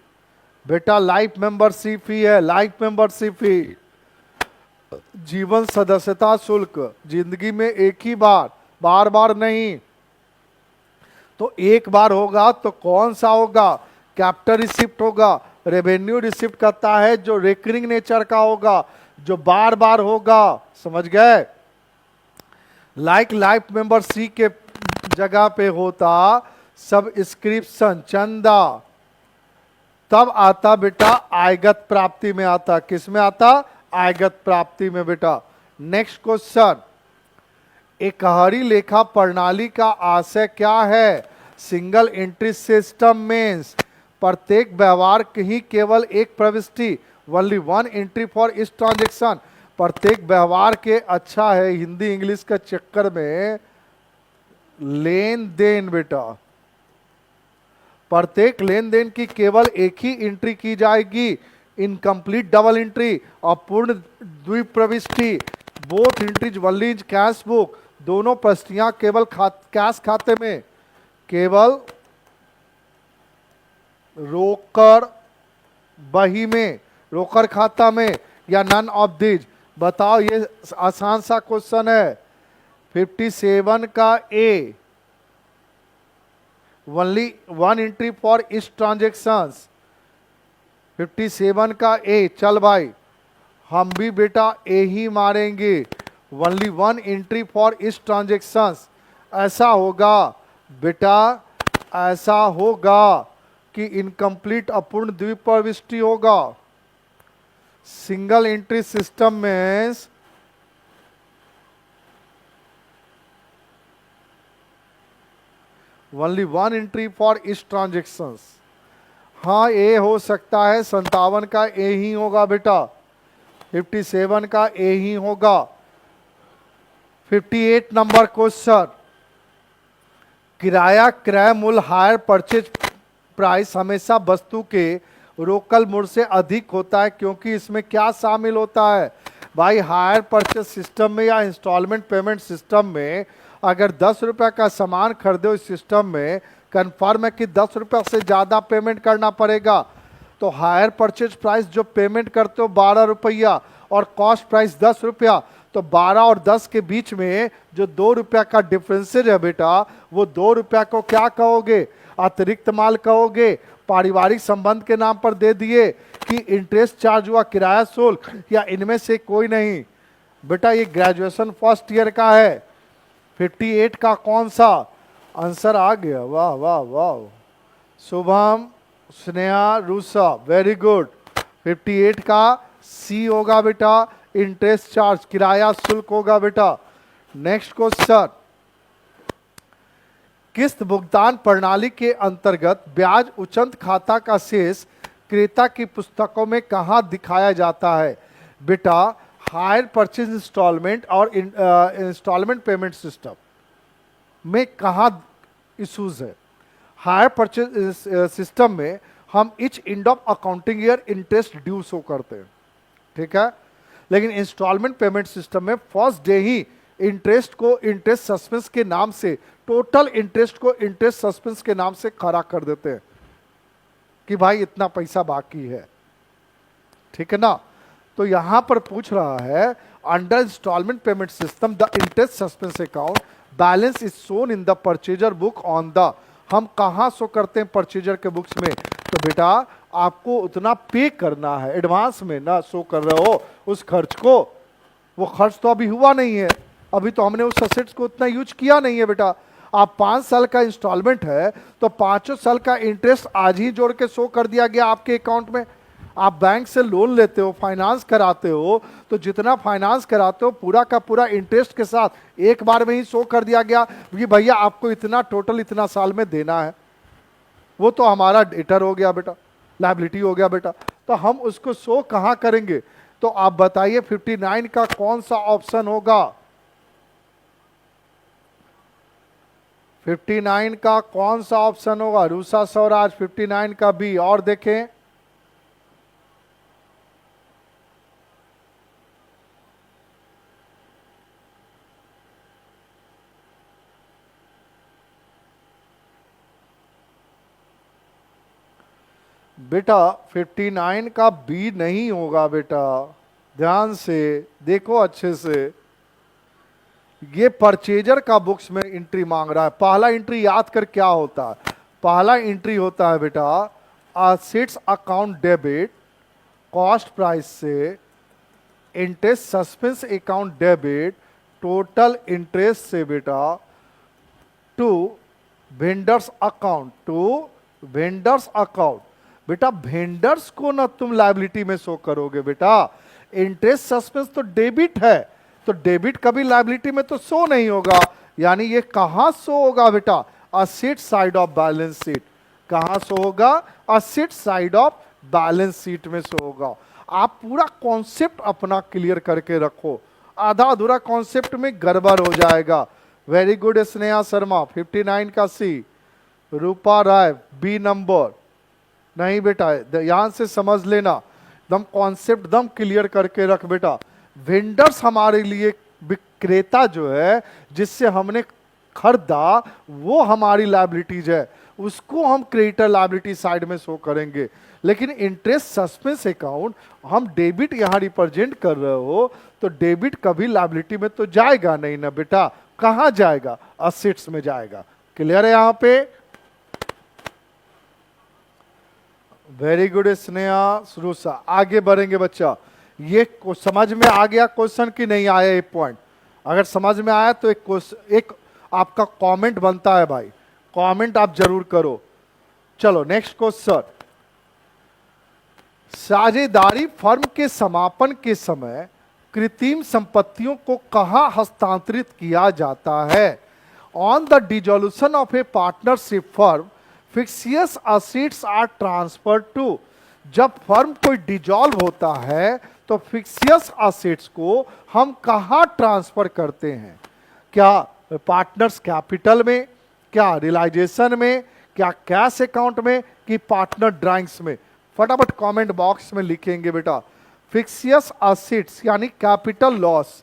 बेटा लाइफ मेंबरशिप फी है, लाइफ मेंबरशिप फी, जीवन सदस्यता शुल्क, जिंदगी में एक ही बार, बार बार नहीं। तो एक बार होगा तो कौन सा होगा? कैपिटल रिसिप्ट होगा। रेवेन्यू रिसिप्ट कहता है जो रेकरिंग नेचर का होगा, जो बार बार होगा। समझ गए? लाइक लाइफ मेंबरशिप के जगह पे होता सब्सक्रिप्शन, चंदा, तब आता बेटा आयगत प्राप्ति में आता। किस में आता? आयगत प्राप्ति में बेटा। नेक्स्ट क्वेश्चन, एकहरी लेखा प्रणाली का आशय क्या है? सिंगल एंट्री सिस्टम मीन्स प्रत्येक व्यवहार की केवल एक प्रविष्टि, ओनली वन एंट्री फॉर इस ट्रांजेक्शन। प्रत्येक व्यवहार के अच्छा है हिंदी इंग्लिश के चक्कर में लेन देन बेटा, प्रत्येक लेन देन की केवल एक ही एंट्री की जाएगी, इनकम्प्लीट डबल एंट्री और पूर्ण द्वीप प्रविष्टि, both entries only in cash book, दोनों प्रविष्टियां केवल कैश खाते में, केवल रोकड़ बही में, रोकड़ खाता में, या नन ऑफ दिज। बताओ, ये आसान सा क्वेश्चन है। 57 का ए, ओनली वन एंट्री फॉर इस ट्रांजेक्शंस। 57 का ए, चल भाई हम भी बेटा ए ही मारेंगे, ओनली वन एंट्री फॉर इस ट्रांजेक्शंस। ऐसा होगा बेटा, ऐसा होगा कि इनकम्प्लीट अपूर्ण द्वीप प्रविष्टि होगा। सिंगल एंट्री सिस्टम में ओनली वन एंट्री फॉर इस ट्रांजेक्शंस। हाँ, ए हो सकता है, 57 का ए ही होगा बेटा, 57 का ए ही होगा। 58 नंबर क्वेश्चन, किराया क्रय मूल्य हायर परचेज प्राइस हमेशा वस्तु के रोकल मूल्य से अधिक होता है, क्योंकि इसमें क्या शामिल होता है भाई? हायर परचेज सिस्टम में या इंस्टॉलमेंट पेमेंट सिस्टम में अगर 10 रुपये का सामान खरीदो, इस सिस्टम में कन्फर्म है कि 10 रुपये से ज़्यादा पेमेंट करना पड़ेगा। तो हायर परचेज प्राइस जो पेमेंट करते हो 12 रुपया और कॉस्ट प्राइस 10 रुपया, तो 12 और 10 के बीच में जो 2 रुपया का डिफरेंसेज है बेटा, वो 2 रुपया को क्या कहोगे? अतिरिक्त माल कहोगे। पारिवारिक संबंध के नाम पर दे दिए कि इंटरेस्ट चार्ज हुआ, किराया शुल्क, या इनमें से कोई नहीं। बेटा ये ग्रेजुएशन फर्स्ट ईयर का है। 58 का कौन सा आंसर आ गया? वाह वाह वाह, शुभम, स्नेहा, रूसा, वेरी गुड। 58 का सी होगा बेटा, इंटरेस्ट चार्ज, किराया शुल्क होगा बेटा। नेक्स्ट क्वेश्चन, किस्त भुगतान प्रणाली के अंतर्गत ब्याज उचंत खाता का शेष क्रेता की पुस्तकों में कहां दिखाया जाता है? बेटा हायर परचेज इंस्टॉलमेंट और इंस्टॉलमेंट पेमेंट सिस्टम में कहां इश्यूज है? हायर परचेज सिस्टम में हम each end of accounting year interest due show करते हैं, ठीक है। लेकिन इंस्टॉलमेंट पेमेंट सिस्टम में फर्स्ट डे ही इंटरेस्ट को इंटरेस्ट सस्पेंस के नाम से, टोटल इंटरेस्ट को इंटरेस्ट सस्पेंस के नाम से खड़ा कर देते हैं कि भाई इतना पैसा बाकी है, ठीक है ना। तो यहां पर पूछ रहा है, under instalment payment system the interest suspense account balance is shown in the purchaser book on the. हम कहां शो करते हैं परचेजर के बुक्स में? तो बेटा आपको उतना पे करना है, एडवांस में ना शो कर रहे हो उस खर्च को। वो खर्च तो अभी हुआ नहीं है, अभी तो हमने उस असेट्स को उतना यूज किया नहीं है बेटा। आप 5 साल का इंस्टॉलमेंट है तो 5 साल का इंटरेस्ट आज ही जोड़ के शो कर दिया गया आपके अकाउंट में। आप बैंक से लोन लेते हो, फाइनेंस कराते हो, तो जितना फाइनेंस कराते हो पूरा का पूरा इंटरेस्ट के साथ एक बार में ही शो कर दिया गया कि भैया आपको इतना टोटल इतना साल में देना है। वो तो हमारा डेटर हो गया बेटा, लायबिलिटी हो गया बेटा। तो हम उसको शो कहाँ करेंगे? तो आप बताइए 59 का कौन सा ऑप्शन होगा? 59 का कौन सा ऑप्शन होगा? रूसा स्वराज 59 का बी। और देखें, बेटा 59 का बी नहीं होगा बेटा, ध्यान से देखो अच्छे से। ये परचेजर का बुक्स में एंट्री मांग रहा है। पहला एंट्री याद कर क्या होता है? पहला एंट्री होता है बेटा assets account debit, cost price से, interest suspense account debit, total interest से बेटा, to vendors account, to vendors account. बेटा वेंडर्स को ना तुम लायबिलिटी में शो करोगे बेटा, इंटरेस्ट सस्पेंस तो डेबिट है, तो डेबिट कभी लायबिलिटी में तो शो नहीं होगा। यानी ये कहां शो होगा बेटा? Asset side of balance sheet. कहां शो होगा? Asset side of balance sheet में से होगा। आप पूरा कॉन्सेप्ट अपना क्लियर करके रखो, आधा अधूरा कॉन्सेप्ट में गड़बड़ हो जाएगा। वेरी गुड स्नेहा शर्मा, 59 का सी। रूपा राय बी नंबर। नहीं बेटा, ध्यान से समझ लेना, दम कॉन्सेप्ट दम क्लियर करके रख बेटा। वेंडर्स हमारे लिए, विक्रेता जो है जिससे हमने खरीदा, वो हमारी लायबिलिटीज है, उसको हम क्रेडिटर लायबिलिटी साइड में शो करेंगे। लेकिन इंटरेस्ट सस्पेंस अकाउंट हम डेबिट यहां रिप्रेजेंट कर रहे हो, तो डेबिट कभी लायबिलिटी में तो जाएगा नहीं ना बेटा। कहां जाएगा? असेट्स में जाएगा। क्लियर है यहां पे? Very good Sneha Surusa. आगे बढ़ेंगे बच्चा। ये समझ में आ गया क्वेश्चन कि नहीं आया? एक पॉइंट अगर समझ में आया तो एक आपका कमेंट बनता है भाई, कमेंट आप जरूर करो। चलो नेक्स्ट क्वेश्चन। साझेदारी फर्म के समापन के समय कृत्रिम संपत्तियों को कहां हस्तांतरित किया जाता है? On the dissolution of a partnership firm fictitious assets are transferred to. जब फर्म कोई डिजॉल्व होता है तो फिक्सियस असेट्स को हम कहां ट्रांसफर करते हैं? क्या पार्टनर्स कैपिटल में, क्या रियलाइजेशन में, क्या कैश अकाउंट में, कि पार्टनर ड्राइंग्स में? फटाफट कमेंट बॉक्स में लिखेंगे बेटा। फिक्सियस असेट्स यानी कैपिटल लॉस।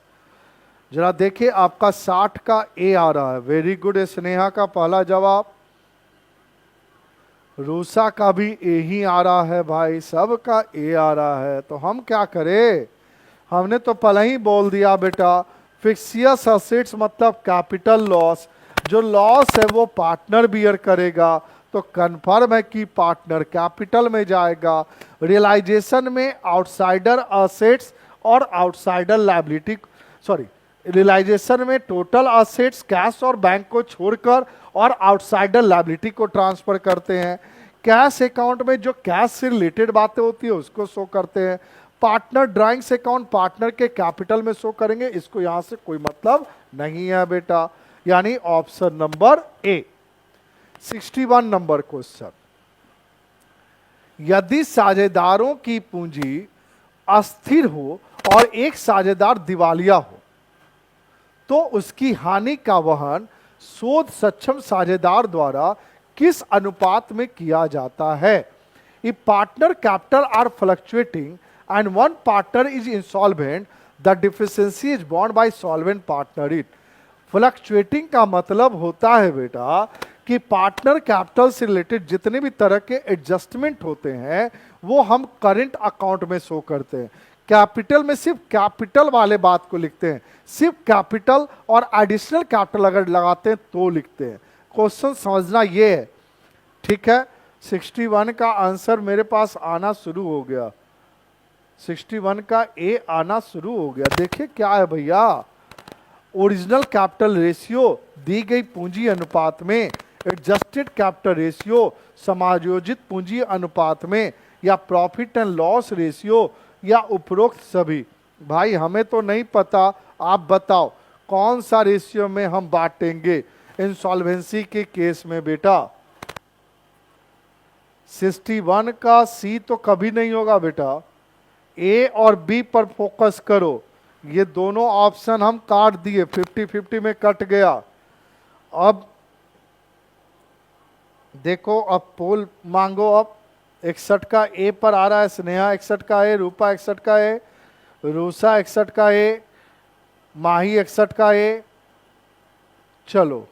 जरा देखिए आपका 60 का ए आ रहा है। वेरी गुड स्नेहा का पहला जवाब। रूसा का भी ए ही आ रहा है भाई, सब का ए आ रहा है। तो हम क्या करें? हमने तो पहले ही बोल दिया बेटा, फिक्सियस असेट्स मतलब कैपिटल लॉस। जो लॉस है वो पार्टनर बियर करेगा, तो कन्फर्म है कि पार्टनर कैपिटल में जाएगा। रियलाइजेशन में आउटसाइडर असेट्स और आउटसाइडर लायबिलिटी, सॉरी, रियलाइजेशन में टोटल असेट्स कैश और बैंक को छोड़कर और आउटसाइडर लायबिलिटी को ट्रांसफर करते हैं। कैश अकाउंट में जो कैश से रिलेटेड बातें होती है उसको शो करते हैं। पार्टनर ड्राइंग्स अकाउंट पार्टनर के कैपिटल में शो करेंगे, इसको यहां से कोई मतलब नहीं है बेटा। यानी option number A. 61 number question. यदि साझेदारों की पूंजी अस्थिर हो और एक साझेदार दिवालिया हो, तो उसकी हानि का वहन शोध सक्षम साझेदार द्वारा किस अनुपात में किया जाता है? If partner capital R fluctuating and one partner is insolvent, the deficiency is born bye solvent partner. It fluctuating का मतलब होता है बेटा कि पार्टनर कैपिटल से रिलेटेड जितने भी तरह के एडजस्टमेंट होते हैं वो हम करंट अकाउंट में शो करते हैं। कैपिटल में सिर्फ कैपिटल वाले बात को लिखते हैं, सिर्फ कैपिटल और एडिशनल कैपिटल अगर लगाते हैं तो लिखते हैं। क्वेश्चन समझना ये है, ठीक है। 61 का आंसर मेरे पास आना शुरू हो गया, 61 का ए आना शुरू हो गया। देखिए क्या है भैया, ओरिजिनल कैपिटल रेशियो दी गई पूंजी अनुपात में, एडजस्टेड कैपिटल रेशियो समायोजित पूंजी अनुपात में, या प्रॉफिट एंड लॉस रेशियो, या उपरोक्त सभी। भाई हमें तो नहीं पता, आप बताओ कौन सा रेशियो में हम बांटेंगे इंसॉल्वेंसी के केस में बेटा? 61 का सी तो कभी नहीं होगा बेटा। ए और बी पर फोकस करो। ये दोनों ऑप्शन हम काट दिए, 50-50 में कट गया। अब देखो, अब पोल मांगो। अब 61 का ए पर आ रहा है स्नेहा 61 का ए, रूपा 61 का ए, रूसा 61 का ए, माही 61 का ए। चलो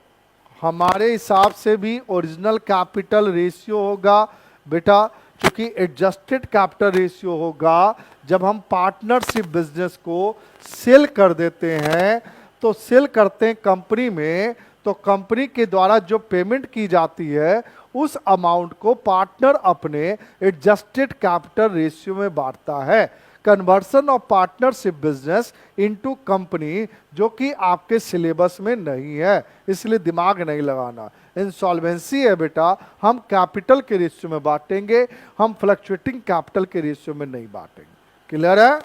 हमारे हिसाब से भी ओरिजिनल कैपिटल रेशियो होगा बेटा, क्योंकि एडजस्टेड कैपिटल रेशियो होगा जब हम पार्टनरशिप बिजनेस को सेल कर देते हैं। तो सेल करते हैं कंपनी में, तो कंपनी के द्वारा जो पेमेंट की जाती है उस अमाउंट को पार्टनर अपने एडजस्टेड कैपिटल रेशियो में बांटता है। Conversion of partnership business into company, जो कि आपके सिलेबस में नहीं है, इसलिए दिमाग नहीं लगाना। इंसॉल्वेंसी है बेटा, हम कैपिटल के रेशियो में बांटेंगे, हम फ्लक्चुएटिंग कैपिटल के रेशियो में नहीं बांटेंगे। क्लियर है?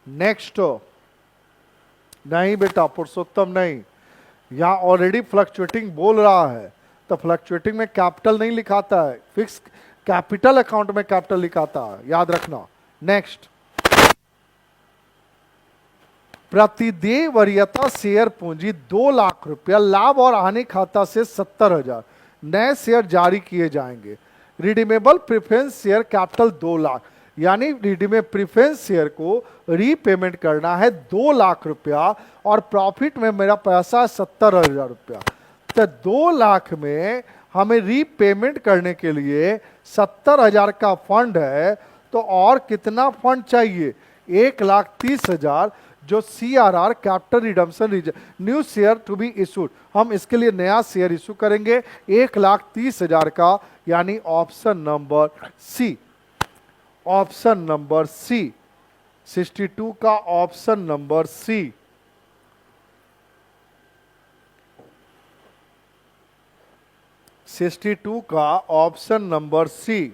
नेक्स्ट। नहीं बेटा पुरुषोत्तम नहीं, यहां ऑलरेडी फ्लक्चुएटिंग बोल रहा है, तो फ्लक्चुएटिंग में कैपिटल नहीं लिखाता है, फिक्स कैपिटल अकाउंट में कैपिटल लिखाता है, याद रखना। नेक्स्ट, प्रतिदेय वरीयता शेयर पूंजी 2 लाख रुपया, लाभ और हानि खाता से 70,000, नए शेयर जारी किए जाएंगे। Redeemable preference share capital 2 lakh, यानी रिडीमेबल प्रेफरेंस शेयर को रीपेमेंट करना है 2 लाख रुपया, और प्रॉफिट में मेरा पैसा 70,000 रुपया। तो 2 लाख में हमें रीपेमेंट करने के लिए 70,000 का फंड है, तो और कितना फंड चाहिए? 1,30,000, जो CRR capital redemption new share to be issued, हम इसके लिए नया शेयर इशू करेंगे 1,30,000 का, यानी option number C. Option number C 62 का option number C. Sixty two का option number C.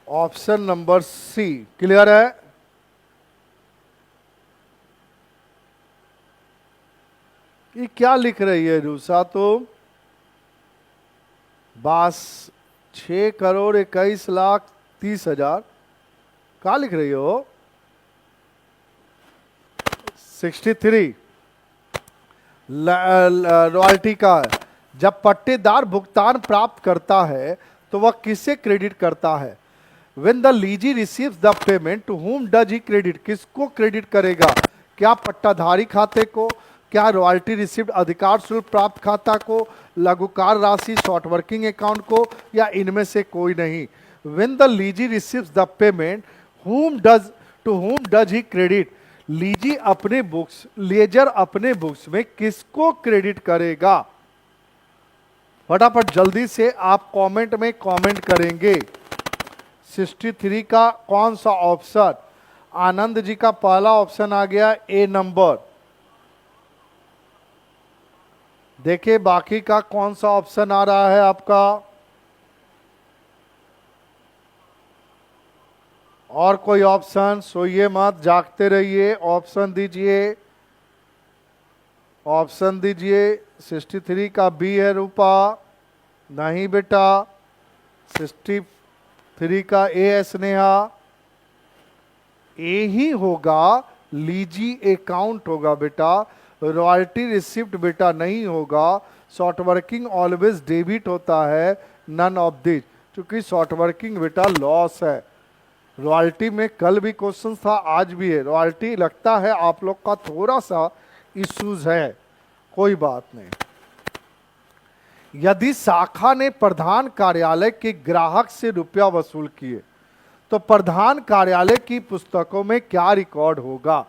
Option number C clear है? ये क्या लिख रही है रूसा? तो बस 6,21,30,000 क्या लिख रही हो? 63 रॉयल्टी का है। जब पट्टेदार भुगतान प्राप्त करता है तो वह किसे क्रेडिट करता है? When the leasee receives the payment, to whom does he credit? किसको क्रेडिट करेगा? क्या पट्टाधारी खाते को, क्या रॉयल्टी रिसीव्ड अधिकार शुल्क प्राप्त खाता को, लघुकार राशि शॉर्ट वर्किंग अकाउंट को, या इनमें से कोई नहीं? When the leasee receives the payment, to whom does he credit? लीजी अपने बुक्स, लेजर अपने बुक्स में किसको क्रेडिट करेगा? फटाफट जल्दी से आप कमेंट में कमेंट करेंगे। 63 का कौन सा ऑप्शन? आनंद जी का पहला ऑप्शन आ गया ए नंबर। देखिए बाकी का कौन सा ऑप्शन आ रहा है आपका, और कोई ऑप्शन? सोइए मत, जागते रहिए, ऑप्शन दीजिए, ऑप्शन दीजिए। 63 का बी है रूपा, नहीं बेटा। 63 का ए है स्नेहा, ए ही होगा, लीजी अकाउंट होगा बेटा, रॉयल्टी रिसिप्ट बेटा नहीं होगा। शॉर्ट वर्किंग ऑलवेज डेबिट होता है, नन ऑफ दिस, क्योंकि शॉर्ट वर्किंग बेटा लॉस है। रॉयल्टी में कल भी क्वेश्चन था, आज भी है। रॉयल्टी लगता है आप लोग का थोड़ा सा इश्यूज है, कोई बात नहीं। यदि शाखा ने प्रधान कार्यालय के ग्राहक से रुपया वसूल किए तो प्रधान कार्यालय की पुस्तकों में क्या रिकॉर्ड होगा?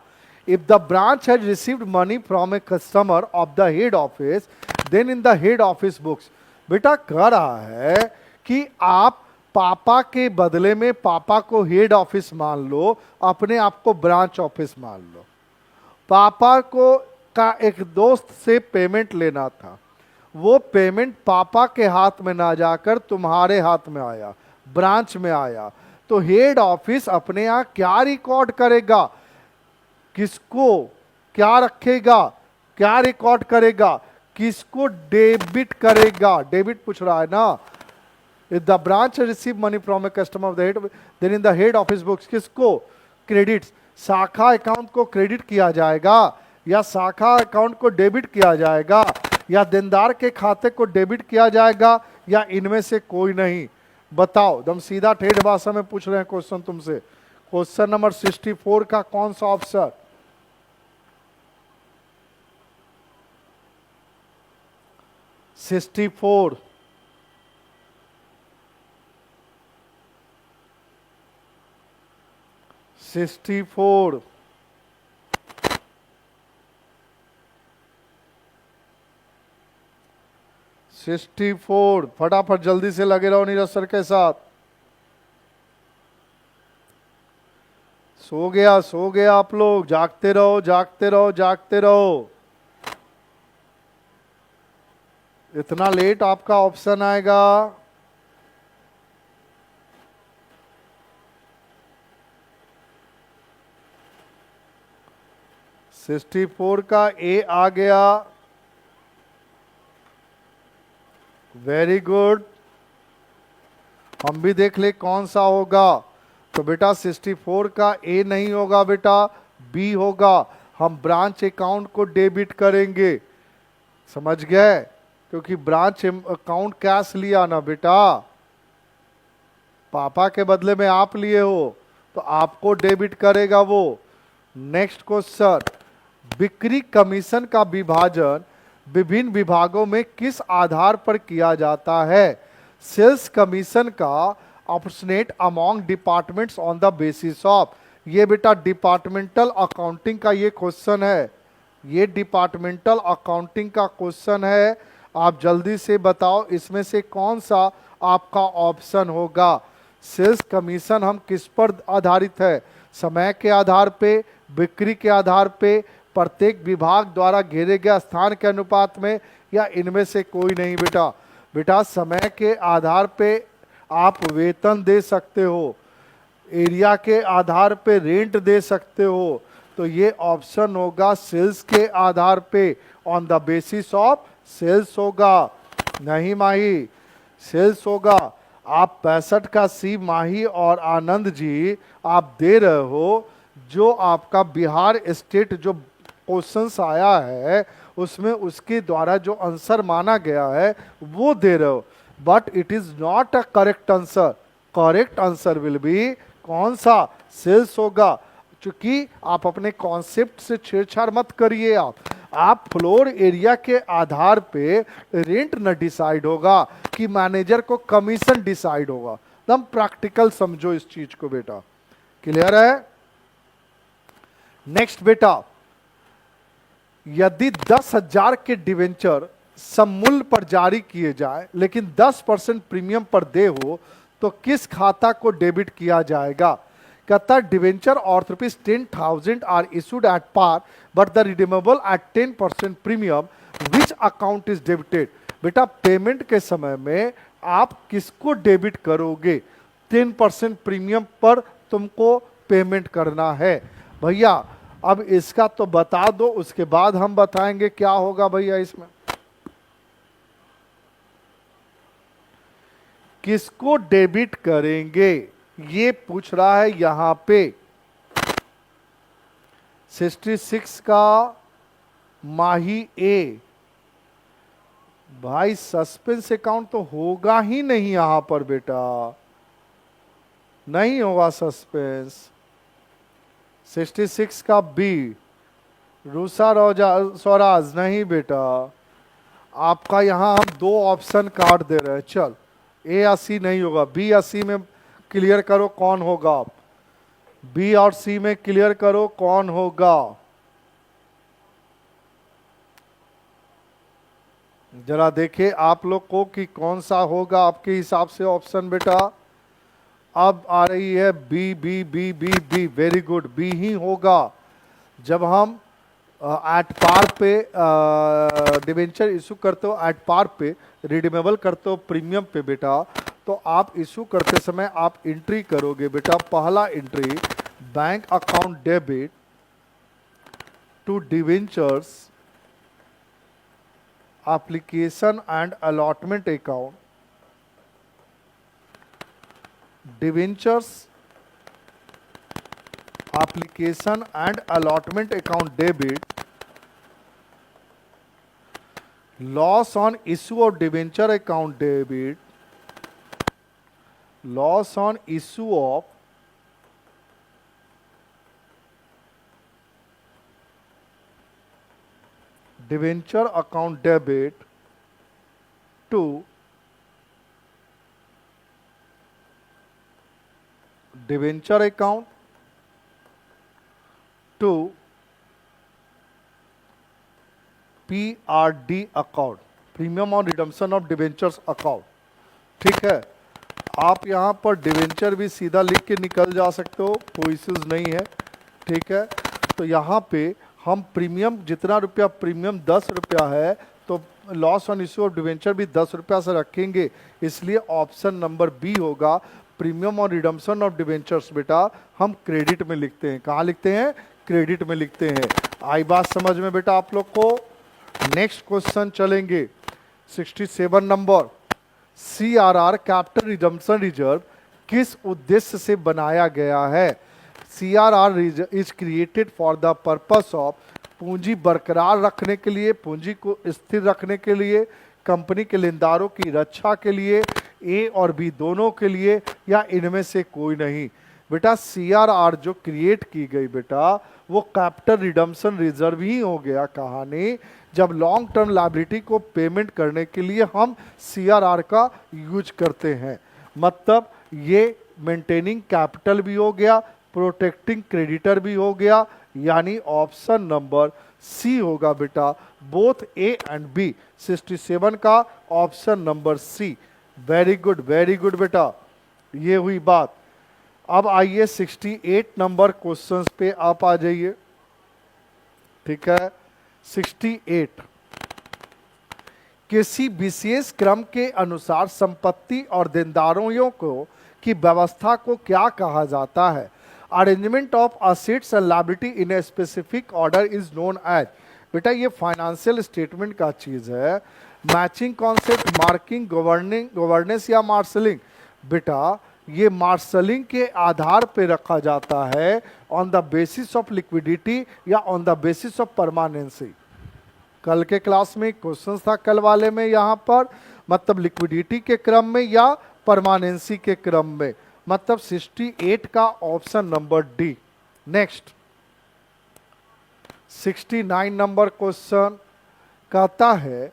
If the branch has received money from a customer of the head office, then in the head office books. बेटा कह रहा है कि आप पापा के बदले में पापा को हेड ऑफिस मान लो, अपने आप को ब्रांच ऑफिस मान लो। पापा को का एक दोस्त से पेमेंट लेना था, वो पेमेंट पापा के हाथ में ना जाकर तुम्हारे हाथ में आया, ब्रांच में आया, तो हेड ऑफिस अपने यहां क्या रिकॉर्ड करेगा? किसको क्या रखेगा? क्या रिकॉर्ड करेगा? किसको डेबिट करेगा? डेबिट पूछ रहा है ना। If the branch receive money from a customer of the head, then in the head office books किसको क्रेडिट? शाखा अकाउंट को क्रेडिट किया जाएगा, या शाखा अकाउंट को डेबिट किया जाएगा, या देनदार के खाते को डेबिट किया जाएगा, या इनमें से कोई नहीं? बताओ, एकदम सीधा ठेठ भाषा में पूछ रहे हैं क्वेश्चन तुमसे। क्वेश्चन नंबर 64 का कौन सा option? Sixty four. Sixty four फटाफट जल्दी से लगे रहो नीरज सर के साथ। सो गया आप लोग, जागते रहो जागते रहो जागते रहो। इतना लेट आपका ऑप्शन आएगा? 64 का ए आ गया, वेरी गुड। हम भी देख ले कौन सा होगा। तो बेटा 64 का ए नहीं होगा बेटा, बी होगा। हम ब्रांच अकाउंट को डेबिट करेंगे, समझ गए? क्योंकि ब्रांच अकाउंट कैश लिया ना बेटा, पापा के बदले में आप लिए हो, तो आपको डेबिट करेगा वो। नेक्स्ट क्वेश्चन, बिक्री कमीशन का विभाजन विभिन्न विभागों में किस आधार पर किया जाता है? सेल्स कमीशन का apportioned among departments on the basis of. ये बेटा डिपार्टमेंटल अकाउंटिंग का ये क्वेश्चन है, ये डिपार्टमेंटल अकाउंटिंग का क्वेश्चन है। आप जल्दी से बताओ इसमें से कौन सा आपका ऑप्शन होगा। सेल्स कमीशन हम किस पर आधारित है? समय के आधार पे, बिक्री के आधार पे, प्रत्येक विभाग द्वारा घेरे गए स्थान के अनुपात में, या इनमें से कोई नहीं बेटा। बेटा समय के आधार पे आप वेतन दे सकते हो, एरिया के आधार पे रेंट दे सकते हो। तो ये ऑप्शन होगा सेल्स के आधार पे, on the basis of sales होगा। नहीं माही, सेल्स होगा। आप 65 का सी माही और आनंद जी आप दे रहे हो, जो आपका बिहार स्टेट जो क्वेश्चंस आया है उसमें उसके द्वारा जो आंसर माना गया है वो दे रहे हो, but it is not a correct answer. Correct answer will B कौन सा? सेल्स होगा। क्योंकि आप अपने कॉन्सेप्ट से छेड़छाड़ मत करिए। आप फ्लोर एरिया के आधार पे रेंट न डिसाइड होगा कि मैनेजर को कमीशन डिसाइड होगा। एकदम प्रैक्टिकल समझो इस चीज को बेटा, क्लियर है? नेक्स्ट बेटा, यदि 10,000 के डिवेंचर सममूल्य पर जारी किए जाए लेकिन 10% प्रीमियम पर दे हो तो किस खाता को डेबिट किया जाएगा? कहता डिवेंचर और ₹10,000 are issued at par but the redeemable at 10% premium, which account is debited? बेटा पेमेंट के समय में आप किसको डेबिट करोगे? 10% प्रीमियम पर तुमको पेमेंट करना है भैया। अब इसका तो बता दो, उसके बाद हम बताएंगे क्या होगा भैया इसमें। किसको डेबिट करेंगे ये पूछ रहा है यहां पे। 66 का माही ए, भाई सस्पेंस अकाउंट तो होगा ही नहीं यहां पर बेटा, नहीं होगा सस्पेंस। 66 का बी, रूसा रोजा स्वराज, नहीं बेटा। आपका यहां हम दो ऑप्शन काट दे रहे हैं। चल ए या सी नहीं होगा, बी या सी में क्लियर करो कौन होगा। बी और सी में क्लियर करो कौन होगा। जरा देखे आप लोग को कि कौन सा होगा आपके हिसाब से ऑप्शन बेटा। अब आ रही है B B B B B, very good, B ही होगा। जब हम एट पार पे डिवेंचर इशू करते हो, एट पार पे रिडीमेबल करते हो प्रीमियम पे बेटा, तो आप इशू करते समय आप एंट्री करोगे बेटा। पहला entry, bank account debit to debentures application and allotment account, debentures application and allotment account debit, loss on issue of debenture account debit, loss on issue of debenture account debit to debenture account to PRD account, premium और redemption of debentures account. ठीक है, आप यहाँ पर debenture भी सीधा लिख के निकल जा सकते हो, कोई इश्यूज नहीं है। ठीक है, तो यहाँ पे हम प्रीमियम जितना रुपया, प्रीमियम 10 रुपया है, तो loss on issue of debenture भी 10 रुपया से रखेंगे, इसलिए ऑप्शन नंबर बी होगा। प्रीमियम और रिडम्पशन ऑफ डिवेंचर्स बेटा हम क्रेडिट में लिखते हैं। कहाँ लिखते हैं? क्रेडिट में लिखते हैं। आई बात समझ में बेटा आप लोग को? नेक्स्ट क्वेश्चन चलेंगे 67 number. CRR capital redemption reserve किस उद्देश्य से बनाया गया है? CRR is created for the purpose of पूंजी बरकरार रखने के लिए, पूंजी को स्थिर रखने के लिए, कंपनी के लेनदारों की रक्षा के लिए, ए और बी दोनों के लिए, या इनमें से कोई नहीं। बेटा CRR जो क्रिएट की गई बेटा वो कैपिटल रिडम्पशन रिजर्व ही हो गया। कहानी जब लॉन्ग टर्म लायबिलिटी को पेमेंट करने के लिए हम CRR का यूज करते हैं, मतलब ये मेंटेनिंग कैपिटल भी हो गया, प्रोटेक्टिंग क्रेडिटर भी हो गया, यानी ऑप्शन नंबर सी होगा बेटा, बोथ ए एंड बी। 67 का option number C. Very good बेटा, ये हुई बात। अब आइए 68 नंबर क्वेश्चंस पे आप आ जाइए। ठीक है, 68 किसी विशेष क्रम के अनुसार संपत्ति और देनदारियों को की व्यवस्था को क्या कहा जाता है? Arrangement of assets and liability in a specific order is known as. बेटा ये फाइनेंशियल स्टेटमेंट का चीज है। मैचिंग कॉन्सेप्ट, मार्किंग, गवर्नेंस या मार्शलिंग। बेटा ये मार्शलिंग के आधार पे रखा जाता है, on the basis of liquidity या on the basis of permanency. कल के क्लास में क्वेश्चन था कल वाले में, यहाँ पर मतलब लिक्विडिटी के क्रम में या परमानेंसी के क्रम में, मतलब 68 का option number D. Next 69 number question कहता है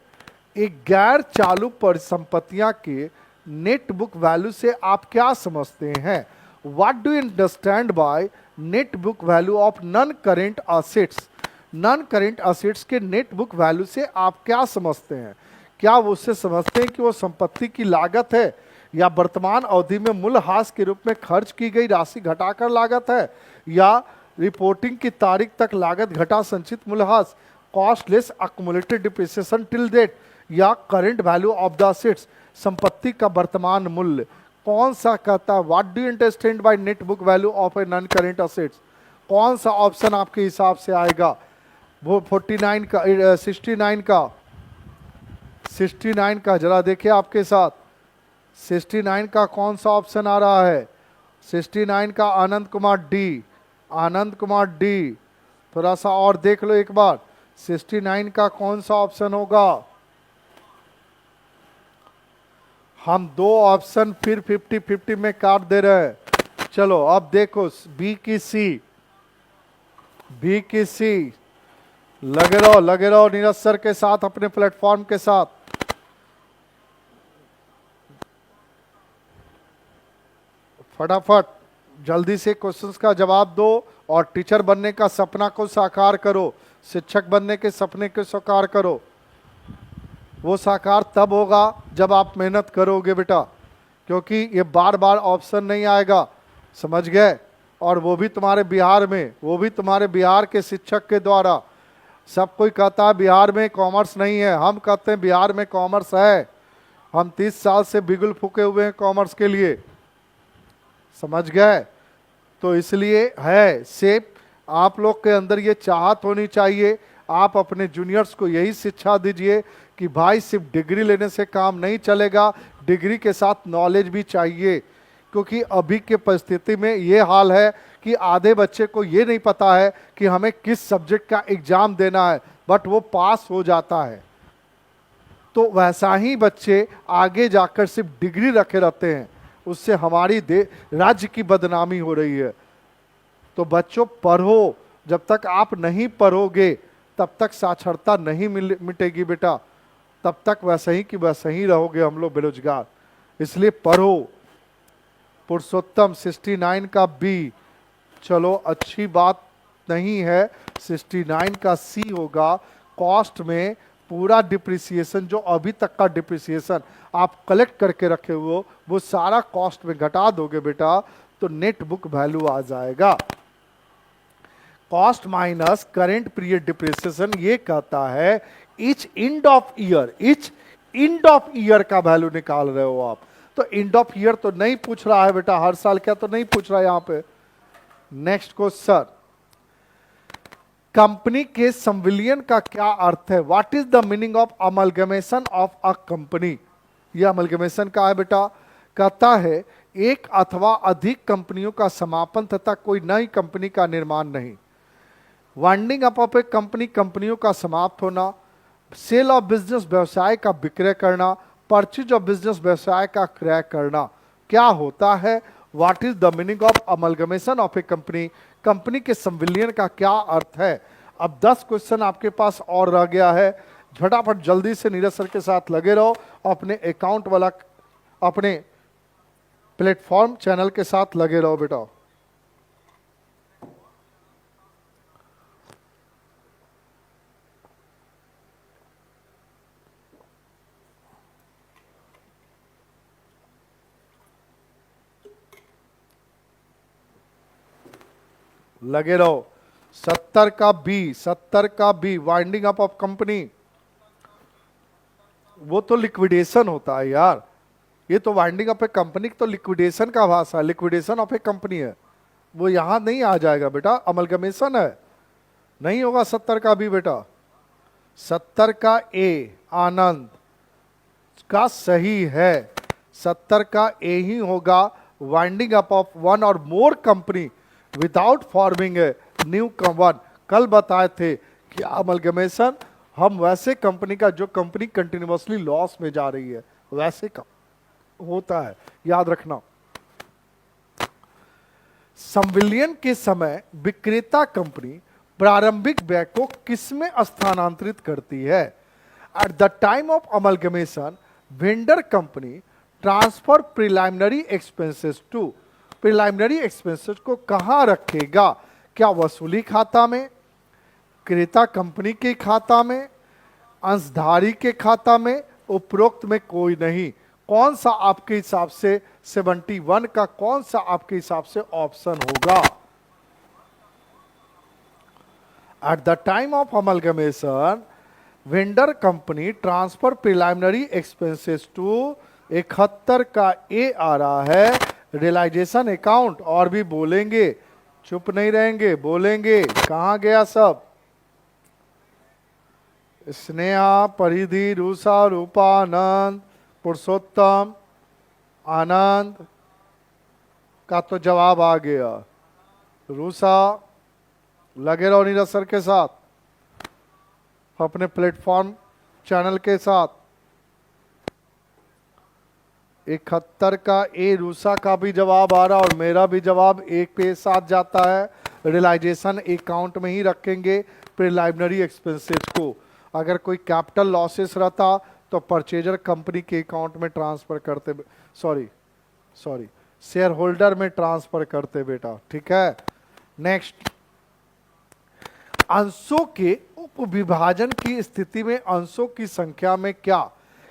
एक गैर चालू परिसंपत्तियां के नेट बुक वैल्यू से आप क्या समझते हैं? What do you understand by net book value of non current assets? Non current assets के नेट बुक वैल्यू से आप क्या समझते हैं? क्या वो उससे समझते हैं कि वो संपत्ति की लागत है, या वर्तमान अवधि में मूल्यह्रास के रूप में खर्च की गई राशि घटाकर लागत है, या रिपोर्टिंग की तारीख तक लागत घटा संचित मूल्यह्रास, cost less accumulated depreciation till date, या current value of the assets, संपत्ति का वर्तमान मूल्य? कौन सा कहता है? What do you understand by net book value of a non current assets? कौन सा ऑप्शन आपके हिसाब से आएगा? वो 49 का 69 का जरा देखिए आपके साथ। 69 का कौन सा ऑप्शन आ रहा है? 69 का आनंद कुमार डी। थोड़ा सा और देख लो एक बार, 69 का कौन सा ऑप्शन होगा? हम दो ऑप्शन फिर 50-50 में काट दे रहे हैं। चलो अब देखो बी की सी। लगे रहो नीरज सर के साथ, अपने प्लेटफॉर्म के साथ। फटाफट जल्दी से क्वेश्चंस का जवाब दो और टीचर बनने का सपना को साकार करो, शिक्षक बनने के सपने को साकार करो। वो साकार तब होगा जब आप मेहनत करोगे बेटा, क्योंकि ये बार बार ऑप्शन नहीं आएगा, समझ गए? और वो भी तुम्हारे बिहार के शिक्षक के द्वारा। सब कोई कहता है बिहार में कॉमर्स नहीं है, हम कहते हैं बिहार में कॉमर्स है। हम 30 साल से बिगुल फूके हुए हैं कॉमर्स के लिए, समझ गए? तो इसलिए है सिर्फ आप लोग के अंदर ये चाहत होनी चाहिए। आप अपने जूनियर्स को यही शिक्षा दीजिए कि भाई सिर्फ डिग्री लेने से काम नहीं चलेगा, डिग्री के साथ नॉलेज भी चाहिए। क्योंकि अभी के परिस्थिति में ये हाल है कि आधे बच्चे को ये नहीं पता है कि हमें किस सब्जेक्ट का एग्जाम देना है, बट वो पास हो जाता है। तो वैसा ही बच्चे आगे जाकर सिर्फ डिग्री रखे रहते हैं, उससे हमारी राज्य की बदनामी हो रही है। तो बच्चों पढ़ो, जब तक आप नहीं पढ़ोगे तब तक साक्षरता नहीं मिटेगी बेटा, तब तक वैसे ही कि वैसे ही रहोगे हम लोग बेरोजगार। इसलिए पढ़ो। पुरुषोत्तम 69 का बी। चलो अच्छी बात नहीं है, 69 का सी होगा। कॉस्ट में पूरा डिप्रिसिएशन, जो अभी तक का डिप्रिसिएशन आप कलेक्ट करके रखे हो वो सारा कॉस्ट में घटा दोगे बेटा, तो नेट बुक वैल्यू आ जाएगा। Cost minus current period depreciation ये कहता है इच एंड ऑफ ईयर का वैल्यू निकाल रहे हो आप। तो एंड ऑफ ईयर तो नहीं पूछ रहा है बेटा, हर साल क्या तो नहीं पूछ रहा है यहां पे। नेक्स्ट क्वेश्चन, कंपनी के संविलियन का क्या अर्थ है? What is the meaning of amalgamation of a company? यह अमलगमेशन का है बेटा, कहता है एक अथवा अधिक कंपनियों का समापन तथा कोई नई कंपनी का निर्माण नहीं। Winding up of A company, कंपनियों का समाप्त होना। सेल ऑफ बिजनेस, व्यवसाय का विक्रय करना। परचेज ऑफ बिजनेस, व्यवसाय का क्रय करना। क्या होता है? What is the meaning of amalgamation of A company? Company के संविलियन का क्या अर्थ है? अब 10 क्वेश्चन आपके पास और रह गया है, झटाफट जल्दी से नीरज सर के साथ लगे रहो, अपने अकाउंट वाला अपने प्लेटफॉर्म चैनल के साथ लगे रहो बेटा। लगे रहो। 70 का B winding up of company, वो तो लिक्विडेशन होता है यार। ये तो वाइंडिंग अप ए कंपनी तो लिक्विडेशन का भाषा, लिक्विडेशन ऑफ ए कंपनी है, वो यहां नहीं आ जाएगा बेटा, अमलगमेशन है, नहीं होगा 70 का बी बेटा। 70 का ए आनंद का सही है, 70 का ए ही होगा। Winding up of one or more company without forming a new one. कल बताए थे कि अमलगमेशन हम वैसे कंपनी का जो कंपनी कंटिन्यूअसली लॉस में जा रही है वैसे का होता है, याद रखना। संविलियन के समय विक्रेता कंपनी प्रारंभिक व्यय को किसमें स्थानांतरित करती है? At the time of amalgamation vendor company transfer preliminary expenses to. Preliminary expenses को कहां रखेगा? क्या वसूली खाता में, क्रेता कंपनी के खाता में, अंशधारी के खाता में, उपरोक्त में कोई नहीं। कौन सा आपके हिसाब से 71 का कौन सा आपके हिसाब से ऑप्शन होगा? At the time of amalgamation vendor company transfer preliminary expenses to. 71 का ए आ रहा है, रियलाइजेशन अकाउंट। और भी बोलेंगे, चुप नहीं रहेंगे, बोलेंगे। कहां गया सब? स्नेहा, परिधि, रूसा, रूपा, आनंद, पुरुषोत्तम, आनंद का तो जवाब आ गया। रूसा, लगे रहो नीरज सर के साथ, अपने प्लेटफॉर्म चैनल के साथ। 71 का ए रूसा का भी जवाब आ रहा और मेरा भी जवाब एक पे साथ जाता है। रियलाइजेशन अकाउंट में ही रखेंगे प्रिलिमिनरी एक्सपेंसेस को। अगर कोई कैपिटल लॉसेस रहता तो परचेजर कंपनी के अकाउंट में ट्रांसफर करते, सॉरी शेयर होल्डर में ट्रांसफर करते बेटा, ठीक है। नेक्स्ट, अंशों के उपविभाजन की स्थिति में अंशों की संख्या में क्या?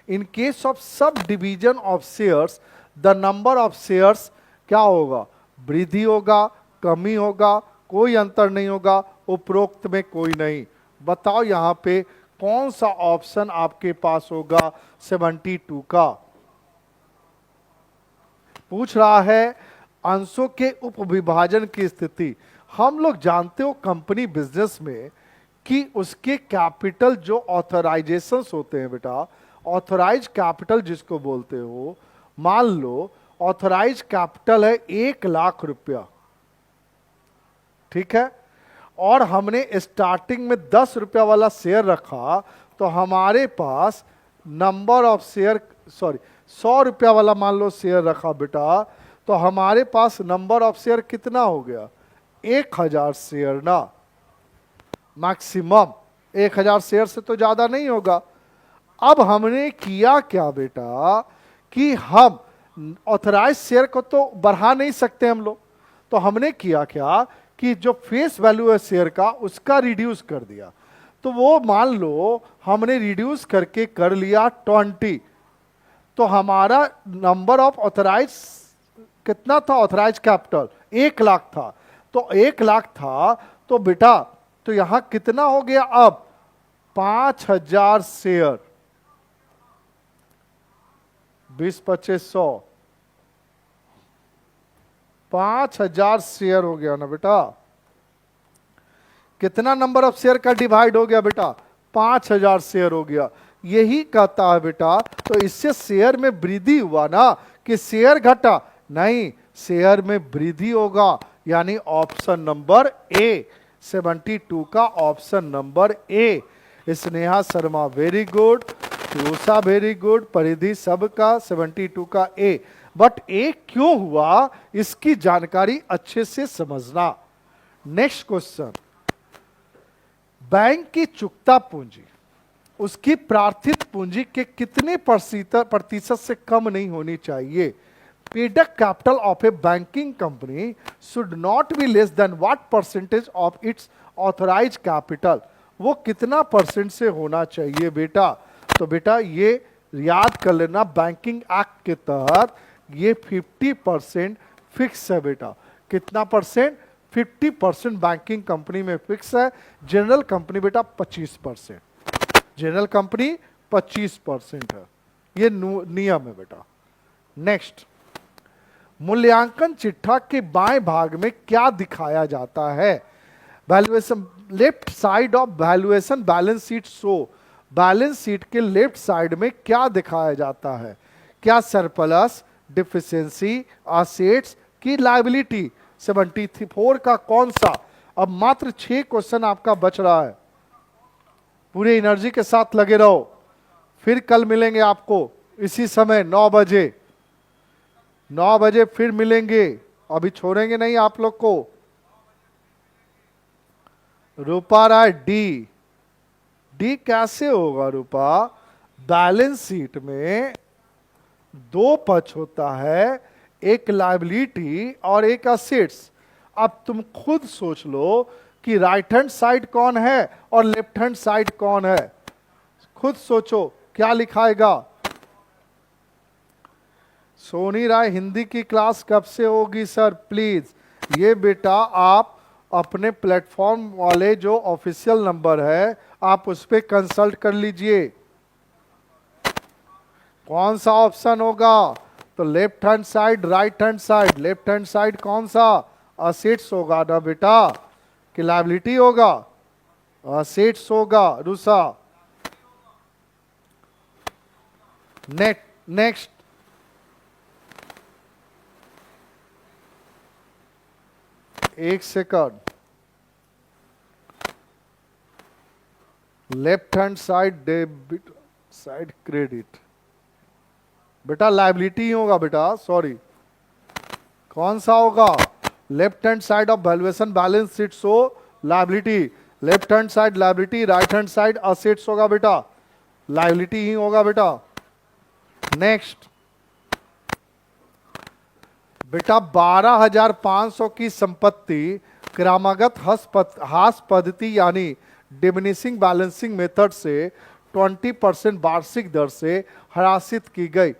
In case of sub division of shares the number of shares क्या होगा? वृद्धि होगा, कमी होगा, कोई अंतर नहीं होगा, उपरोक्त में कोई नहीं। बताओ यहां पे कौन सा ऑप्शन आपके पास होगा 72 का? पूछ रहा है अंशों के उपविभाजन की स्थिति। हम लोग जानते हो कंपनी बिजनेस में कि उसके कैपिटल जो ऑथराइजेशंस होते हैं बेटा, ऑथराइज कैपिटल जिसको बोलते हो, मान लो ऑथराइज कैपिटल है 1 लाख रुपया, ठीक है, और हमने स्टार्टिंग में 10 रुपया वाला शेयर रखा, तो हमारे पास नंबर ऑफ शेयर 100 रुपया वाला मान लो शेयर रखा बेटा, तो हमारे पास नंबर ऑफ शेयर कितना हो गया? 1000 शेयर ना, मैक्सिमम 1000 शेयर से तो ज्यादा नहीं होगा। अब हमने किया क्या बेटा कि हम ऑथराइज शेयर को तो बढ़ा नहीं सकते हम लोग, तो हमने किया क्या कि जो फेस वैल्यू है शेयर का उसका रिड्यूस कर दिया। तो वो मान लो हमने रिड्यूस करके कर लिया 20, तो हमारा नंबर ऑफ ऑथराइज कितना था? ऑथराइज कैपिटल 1 लाख था, तो 1 लाख था, तो तो बेटा तो यहां कितना हो गया अब 5,000 शेयर, 20-25-100, 5,000 शेयर हो गया ना बेटा। कितना नंबर ऑफ शेयर का डिवाइड हो गया बेटा, 5,000 शेयर हो गया। यही कहता है बेटा, तो इससे शेयर में वृद्धि हुआ ना कि शेयर घटा, नहीं, शेयर में वृद्धि होगा, यानी ऑप्शन नंबर ए, 72 का option number A. Sneha Sharma very good, Usha very good, परिधि सबका 72 का ए। बट ए क्यों हुआ इसकी जानकारी अच्छे से समझना। नेक्स्ट क्वेश्चन, बैंक की चुकता पूंजी उसकी प्रार्थित पूंजी के कितने प्रतिशत से कम नहीं होनी चाहिए। Paid up capital of a banking company should not be less than what percentage of its authorise capital, वो कितना परसेंट से होना चाहिए बेटा। तो बेटा ये याद कर लेना, बैंकिंग एक्ट के तहत ये 50% फिक्स है बेटा। कितना परसेंट, 50% बैंकिंग कंपनी में फिक्स है। जनरल कंपनी बेटा 25%, जनरल कंपनी 25% है, ये नियम है बेटा। नेक्स्ट, मूल्यांकन चिट्ठा के बाएं भाग में क्या दिखाया जाता है। Valuation, left side of valuation balance sheet show, balance sheet के लेफ्ट साइड में क्या दिखाया जाता है। क्या सरप्लस, डिफिशियंसी, असेट्स की लायबिलिटी। 74 का कौन सा। अब मात्र 6 क्वेश्चन आपका बच रहा है, पूरे एनर्जी के साथ लगे रहो। फिर कल मिलेंगे आपको इसी समय 9 बजे, 9 बजे फिर मिलेंगे, अभी छोड़ेंगे नहीं आप लोग को। रूपा राय डी, डी कैसे होगा रूपा, बैलेंस शीट में 2 पक्ष होता है, एक लायबिलिटी और एक असेट्स। अब तुम खुद सोच लो कि राइट हैंड साइड कौन है और लेफ्ट हैंड साइड कौन है, खुद सोचो क्या लिखाएगा। सोनी राय हिंदी की क्लास कब से होगी सर प्लीज। ये बेटा आप अपने प्लेटफॉर्म वाले जो ऑफिशियल नंबर है आप उस पर कंसल्ट कर लीजिए, कौन सा ऑप्शन होगा। तो left hand side, right hand side, left hand side कौन सा, असेट्स होगा ना बेटा कि लायबिलिटी होगा, असेट्स होगा रूसा। नेक्स्ट, एक second, left hand side debit, side credit, बेटा लायबिलिटी ही होगा बेटा, सॉरी कौन सा होगा, left hand side of valuation balance sheet show liability, left hand side liability, right hand side assets होगा बेटा, लायबिलिटी ही होगा बेटा। नेक्स्ट बेटा 12,500 की संपत्ति क्रमागत ह्रास पद्धति यानी डिमिनिशिंग बैलेंसिंग मेथड से 20% वार्षिक दर से ह्रासित की गई।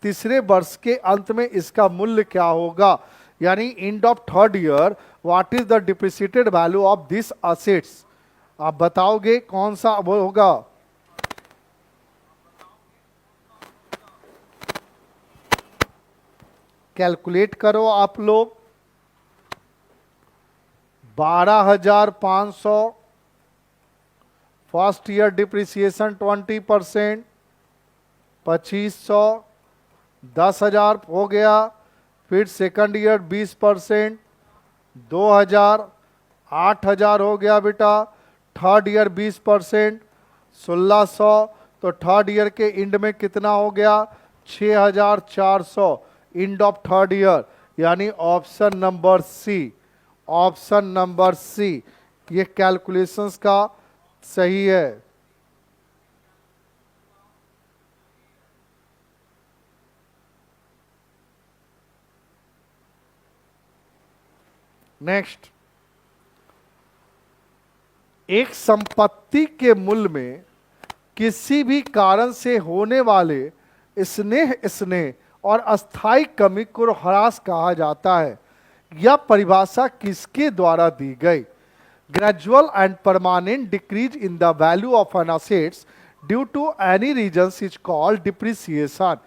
तीसरे वर्ष के अंत में इसका मूल्य क्या होगा, यानी and of third year what is the depreciated value of this assets. आप बताओगे कौन सा वो होगा। कैलकुलेट करो आप लोग, 12,500, फर्स्ट ईयर डिप्रिसिएशन 20%, 2,500, 10,000 हो गया, फिर सेकंड ईयर 20%, 2,000, 8,000 हो गया बेटा, थर्ड ईयर 20%, 1,600, तो थर्ड ईयर के एंड में कितना हो गया 6,400 एंड ऑफ थर्ड ईयर, यानी option number C, option number C ये कैलकुलेशंस का सही है। नेक्स्ट, एक संपत्ति के मूल्य में किसी भी कारण से होने वाले स्नेह और अस्थायी कमी को ह्रास कहा जाता है। यह परिभाषा किसके द्वारा दी गई। gradual and permanent decrease in the value of an assets due to any reasons is called depreciation.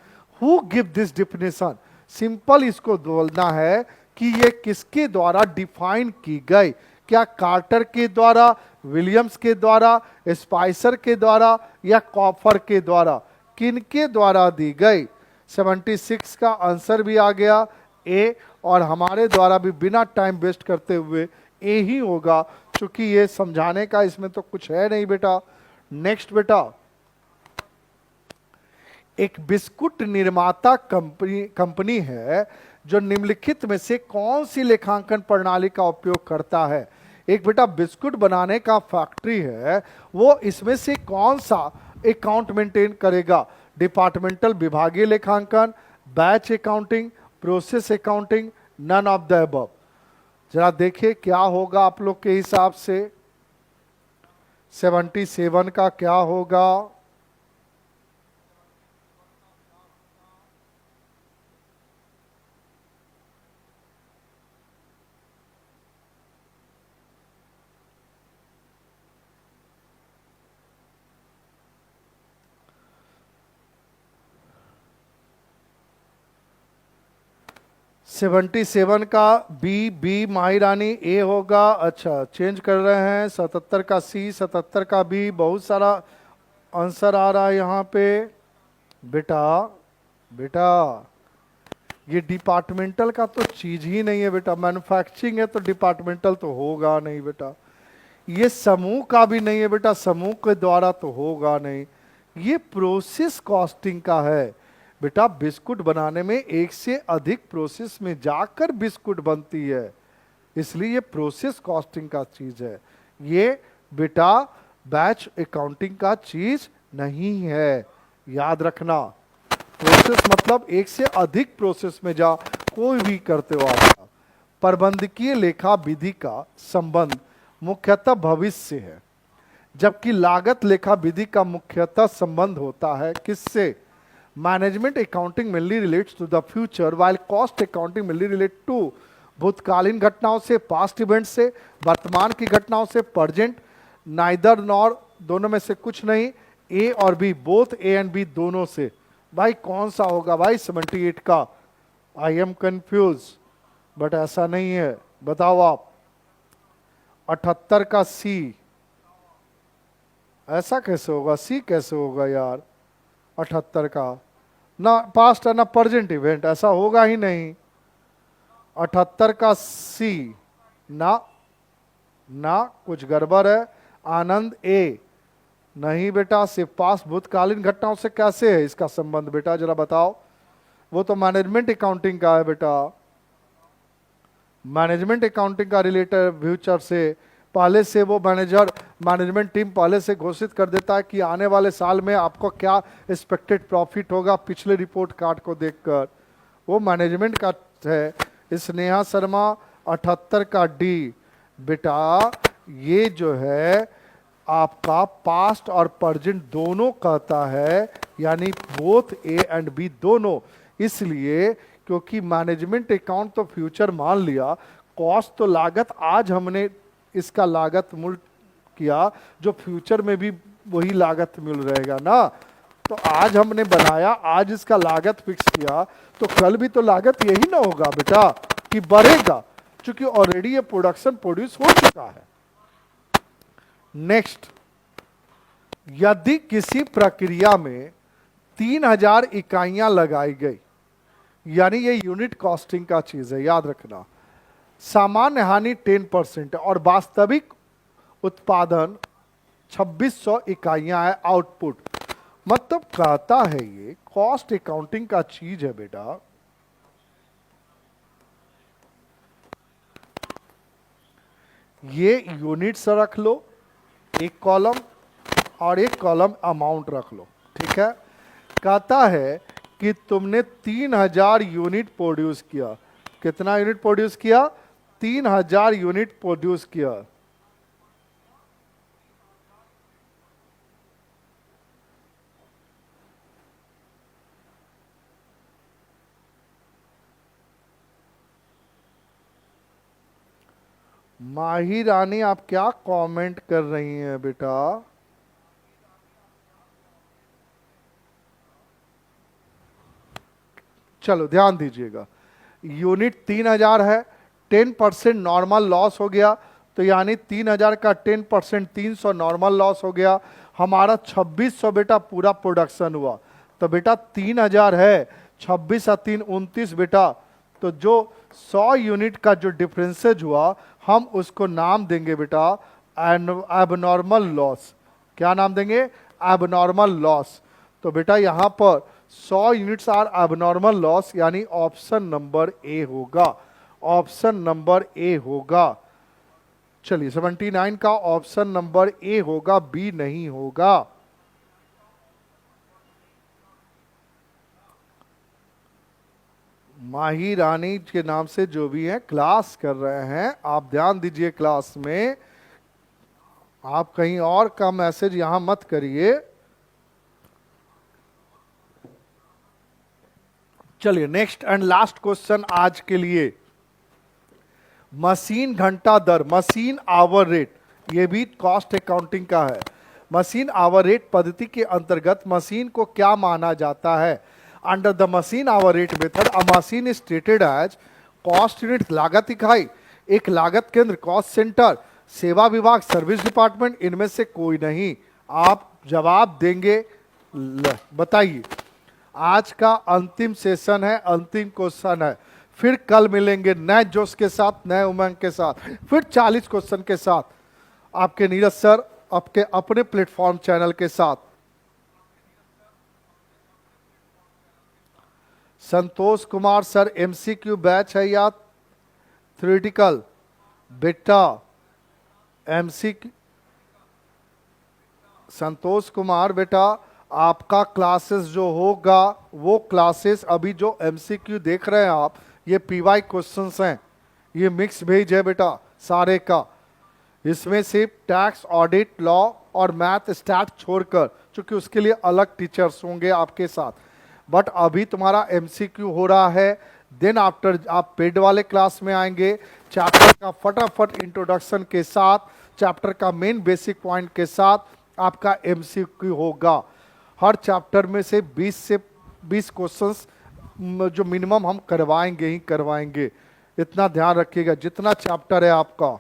Who give this definition? Simple इसको बोलना है कि ये किसके द्वारा डिफाइन की गई, क्या कार्टर के द्वारा, विलियम्स के द्वारा, स्पाइसर के द्वारा या कॉफर के द्वारा, किनके द्वारा दी गई? 76 का आंसर भी आ गया ए, और हमारे द्वारा भी बिना टाइम वेस्ट करते हुए ए ही होगा, क्योंकि ये समझाने का इसमें तो कुछ है नहीं बेटा। नेक्स्ट बेटा, एक बिस्कुट निर्माता कंपनी है जो निम्नलिखित में से कौन सी लेखांकन प्रणाली का उपयोग करता है? एक बेटा बिस्कुट बनाने का फैक्ट्री है, वो इसमें से कौन सा अकाउंट मेंटेन करेगा? डिपार्टमेंटल विभागीय लेखांकन, batch accounting, process accounting, none of the above. जरा देखिए क्या होगा आप लोग के हिसाब से। 77 का क्या होगा? सेवेंटी सेवन का बी माही रानी ए होगा। अच्छा चेंज कर रहे हैं। 77 का सी, 77 का बी, बहुत सारा आंसर आ रहा है यहाँ पे। बेटा बेटा ये डिपार्टमेंटल का तो चीज ही नहीं है बेटा, मैन्युफैक्चरिंग है तो डिपार्टमेंटल तो होगा नहीं बेटा। ये समूह का भी नहीं है बेटा, समूह के द्वारा तो होगा नहीं। ये प्रोसेस कॉस्टिंग का है बेटा। बिस्कुट बनाने में एक से अधिक प्रोसेस में जाकर बिस्कुट बनती है, इसलिए ये प्रोसेस कॉस्टिंग का चीज है। ये बेटा बैच अकाउंटिंग का चीज नहीं है, याद रखना। प्रोसेस मतलब एक से अधिक प्रोसेस में जा कोई भी करते हो आप। प्रबंधकीय लेखा विधि का संबंध मुख्यतः भविष्य से है, जबकि लागत लेखा विधि का मुख्यतः संबंध होता है किससे? Management accounting mainly relates to the future, while cost accounting mainly relate to भूतकालीन घटनाओं से, पास्ट इवेंट से, वर्तमान की घटनाओं से, प्रेजेंट, नाइदर नॉर, दोनों में से कुछ नहीं, ए और B, both A and B, दोनों से। भाई कौन सा होगा भाई 78 का? आई एम कंफ्यूज, बट ऐसा नहीं है, बताओ आप। 78 का सी, ऐसा कैसे होगा? सी कैसे होगा यार? 78 का ना पास्ट है ना प्रेजेंट इवेंट, ऐसा होगा ही नहीं। 78 का सी ना, ना कुछ गड़बड़ है। आनंद ए, नहीं बेटा, सिर्फ पास्ट भूतकालीन घटनाओं से कैसे है इसका संबंध बेटा, जरा बताओ। वो तो मैनेजमेंट अकाउंटिंग का है बेटा, मैनेजमेंट अकाउंटिंग का रिलेटेड फ्यूचर से। पहले से वो मैनेजमेंट टीम पहले से घोषित कर देता है कि आने वाले साल में आपको क्या एक्सपेक्टेड प्रॉफिट होगा पिछले रिपोर्ट कार्ड को देखकर, वो मैनेजमेंट का है। स्नेहा शर्मा 78 का डी बेटा, ये जो है आपका पास्ट और प्रेजेंट दोनों कहता है, यानी बोथ ए एंड बी दोनों। इसलिए क्योंकि मैनेजमेंट अकाउंट तो फ्यूचर मान लिया, कॉस्ट तो लागत आज हमने इसका लागत मूल किया, जो फ्यूचर में भी वही लागत मिल रहेगा ना। तो आज हमने बनाया, आज इसका लागत फिक्स किया, तो कल भी तो लागत यही ना होगा बेटा कि बढ़ेगा, क्योंकि ऑलरेडी ये प्रोडक्शन प्रोड्यूस हो चुका है। नेक्स्ट, यदि किसी प्रक्रिया में 3000 इकाइयां लगाई गई, यानी ये यूनिट कॉस्टिंग का चीज है, याद रखना। सामान्य हानि 10% है और वास्तविक उत्पादन 2600 इकाइयां है आउटपुट। मतलब कहता है ये कॉस्ट अकाउंटिंग का चीज है बेटा। ये यूनिट्स रख लो एक कॉलम, और एक कॉलम अमाउंट रख लो, ठीक है। कहता है कि तुमने 3000 यूनिट प्रोड्यूस किया। कितना यूनिट प्रोड्यूस किया? 3000 यूनिट प्रोड्यूस किया। माही रानी आप क्या कमेंट कर रही हैं बेटा? चलो ध्यान दीजिएगा, यूनिट 3000 है, 10% नॉर्मल लॉस हो गया, तो यानी 3000 का 10% 300 नॉर्मल लॉस हो गया, हमारा 2600 बेटा पूरा प्रोडक्शन हुआ। तो बेटा 3000 है, 26 और 3 29 बेटा, तो जो 100 यूनिट का जो डिफरेंसेज हुआ हम उसको नाम देंगे बेटा एबनॉर्मल लॉस। क्या नाम देंगे? Abnormal loss. तो बेटा यहां पर 100 यूनिट्स आर एबनॉर्मल लॉस, यानी ऑप्शन नंबर ए होगा, ऑप्शन नंबर ए होगा। चलिए 79 का ऑप्शन नंबर ए होगा, बी नहीं होगा। माही रानी के नाम से जो भी है क्लास कर रहे हैं, आप ध्यान दीजिए क्लास में, आप कहीं और का मैसेज यहां मत करिए। चलिए नेक्स्ट एंड लास्ट क्वेश्चन आज के लिए, मशीन घंटा दर, मशीन आवर रेट, ये भी कॉस्ट अकाउंटिंग का है। मशीन आवर रेट पद्धति के अंतर्गत मशीन को क्या माना जाता है? Under the machine hour rate method a machine is treated as cost unit, लागत इकाई, एक लागत केंद्र कॉस्ट सेंटर, सेवा विभाग सर्विस डिपार्टमेंट, इनमें से कोई नहीं। आप जवाब देंगे, बताइए। आज का अंतिम सेशन है, अंतिम क्वेश्चन है, फिर कल मिलेंगे नए जोश के साथ, नए उमंग के साथ, फिर 40 क्वेश्चन के साथ, आपके नीरज सर आपके अपने प्लेटफॉर्म चैनल के साथ। Santosh Kumar sir MCQ batch है या थ्योरेटिकल? बेटा एमसीक्यू, संतोष कुमार बेटा आपका क्लासेस जो होगा वो क्लासेस अभी जो एमसीक्यू देख रहे हैं आप, ये पीवाई क्वेश्चंस हैं, ये मिक्स भेज है बेटा सारे का। इसमें सिर्फ टैक्स, ऑडिट, लॉ और मैथ स्टैट छोड़कर, क्योंकि उसके लिए अलग टीचर्स होंगे आपके साथ। बट अभी तुम्हारा एमसीक्यू हो रहा है, देन आफ्टर आप पेड वाले क्लास में आएंगे, चैप्टर का फटाफट इंट्रोडक्शन के साथ, चैप्टर का मेन बेसिक पॉइंट के साथ आपका एमसीक्यू होगा। हर चैप्टर में से 20 से 20 क्वेश्चंस जो मिनिमम हम करवाएंगे ही करवाएंगे, इतना ध्यान रखिएगा। जितना चैप्टर है आपका,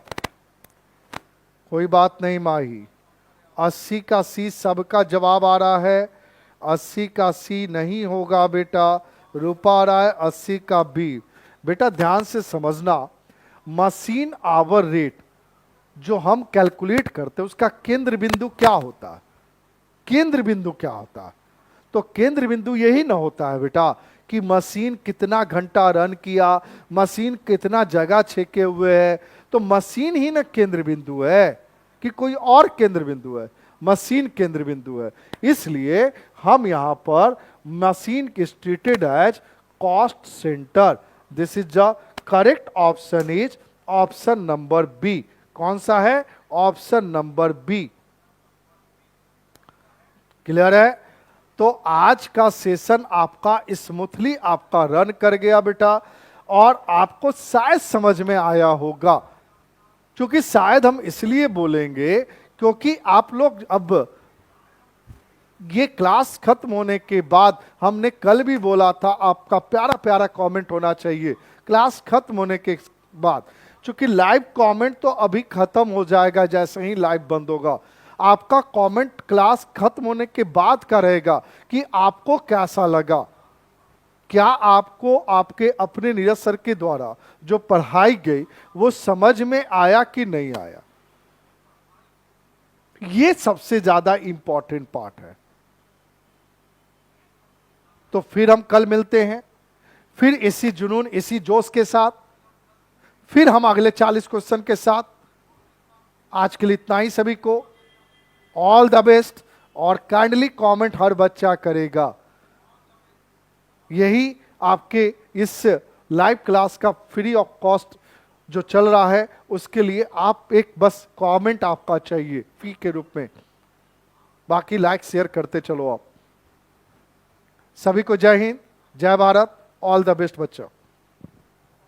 कोई बात नहीं माही। 80 का सी सबका जवाब आ रहा है, 80 का सी नहीं होगा बेटा, रूपा आ रहा है 80 का बी। बेटा ध्यान से समझना, मशीन आवर रेट जो हम कैलकुलेट करते हैं उसका केंद्र बिंदु क्या होता है? केंद्र बिंदु क्या होता है? तो केंद्र बिंदु यही ना होता है बेटा कि मशीन कितना घंटा रन किया, मशीन कितना जगह छेके हुए है, तो मशीन ही ना केंद्र बिंदु है कि कोई और केंद्र बिंदु है? मशीन केंद्र बिंदु है। इसलिए हम यहां पर machine is treated as cost centre. This is the correct option is option number B. कौन सा है? Option number B. क्लियर है? तो आज का सेशन आपका स्मूथली आपका रन कर गया बेटा, और आपको शायद समझ में आया होगा। क्योंकि शायद हम इसलिए बोलेंगे क्योंकि आप लोग अब ये क्लास खत्म होने के बाद, हमने कल भी बोला था आपका प्यारा प्यारा कमेंट होना चाहिए क्लास खत्म होने के बाद, क्योंकि लाइव कमेंट तो अभी खत्म हो जाएगा जैसे ही लाइव बंद होगा। आपका कमेंट क्लास खत्म होने के बाद का रहेगा कि आपको कैसा लगा, क्या आपको आपके अपने नीरज सर के द्वारा जो पढ़ाई गई वो समझ में आया कि नहीं आया। ये सबसे ज्यादा इंपॉर्टेंट पार्ट है। तो फिर हम कल मिलते हैं, फिर इसी जुनून इसी जोश के साथ, फिर हम अगले 40 क्वेश्चन के साथ। आज के लिए इतना ही। सभी को ऑल द बेस्ट, और काइंडली कमेंट हर बच्चा करेगा। यही आपके इस लाइव क्लास का फ्री ऑफ कॉस्ट जो चल रहा है, उसके लिए आप एक बस कमेंट आपका चाहिए फी के रूप में। बाकी लाइक शेयर करते चलो आप। सभी को जय हिंद, जय भारत, ऑल द बेस्ट बच्चों।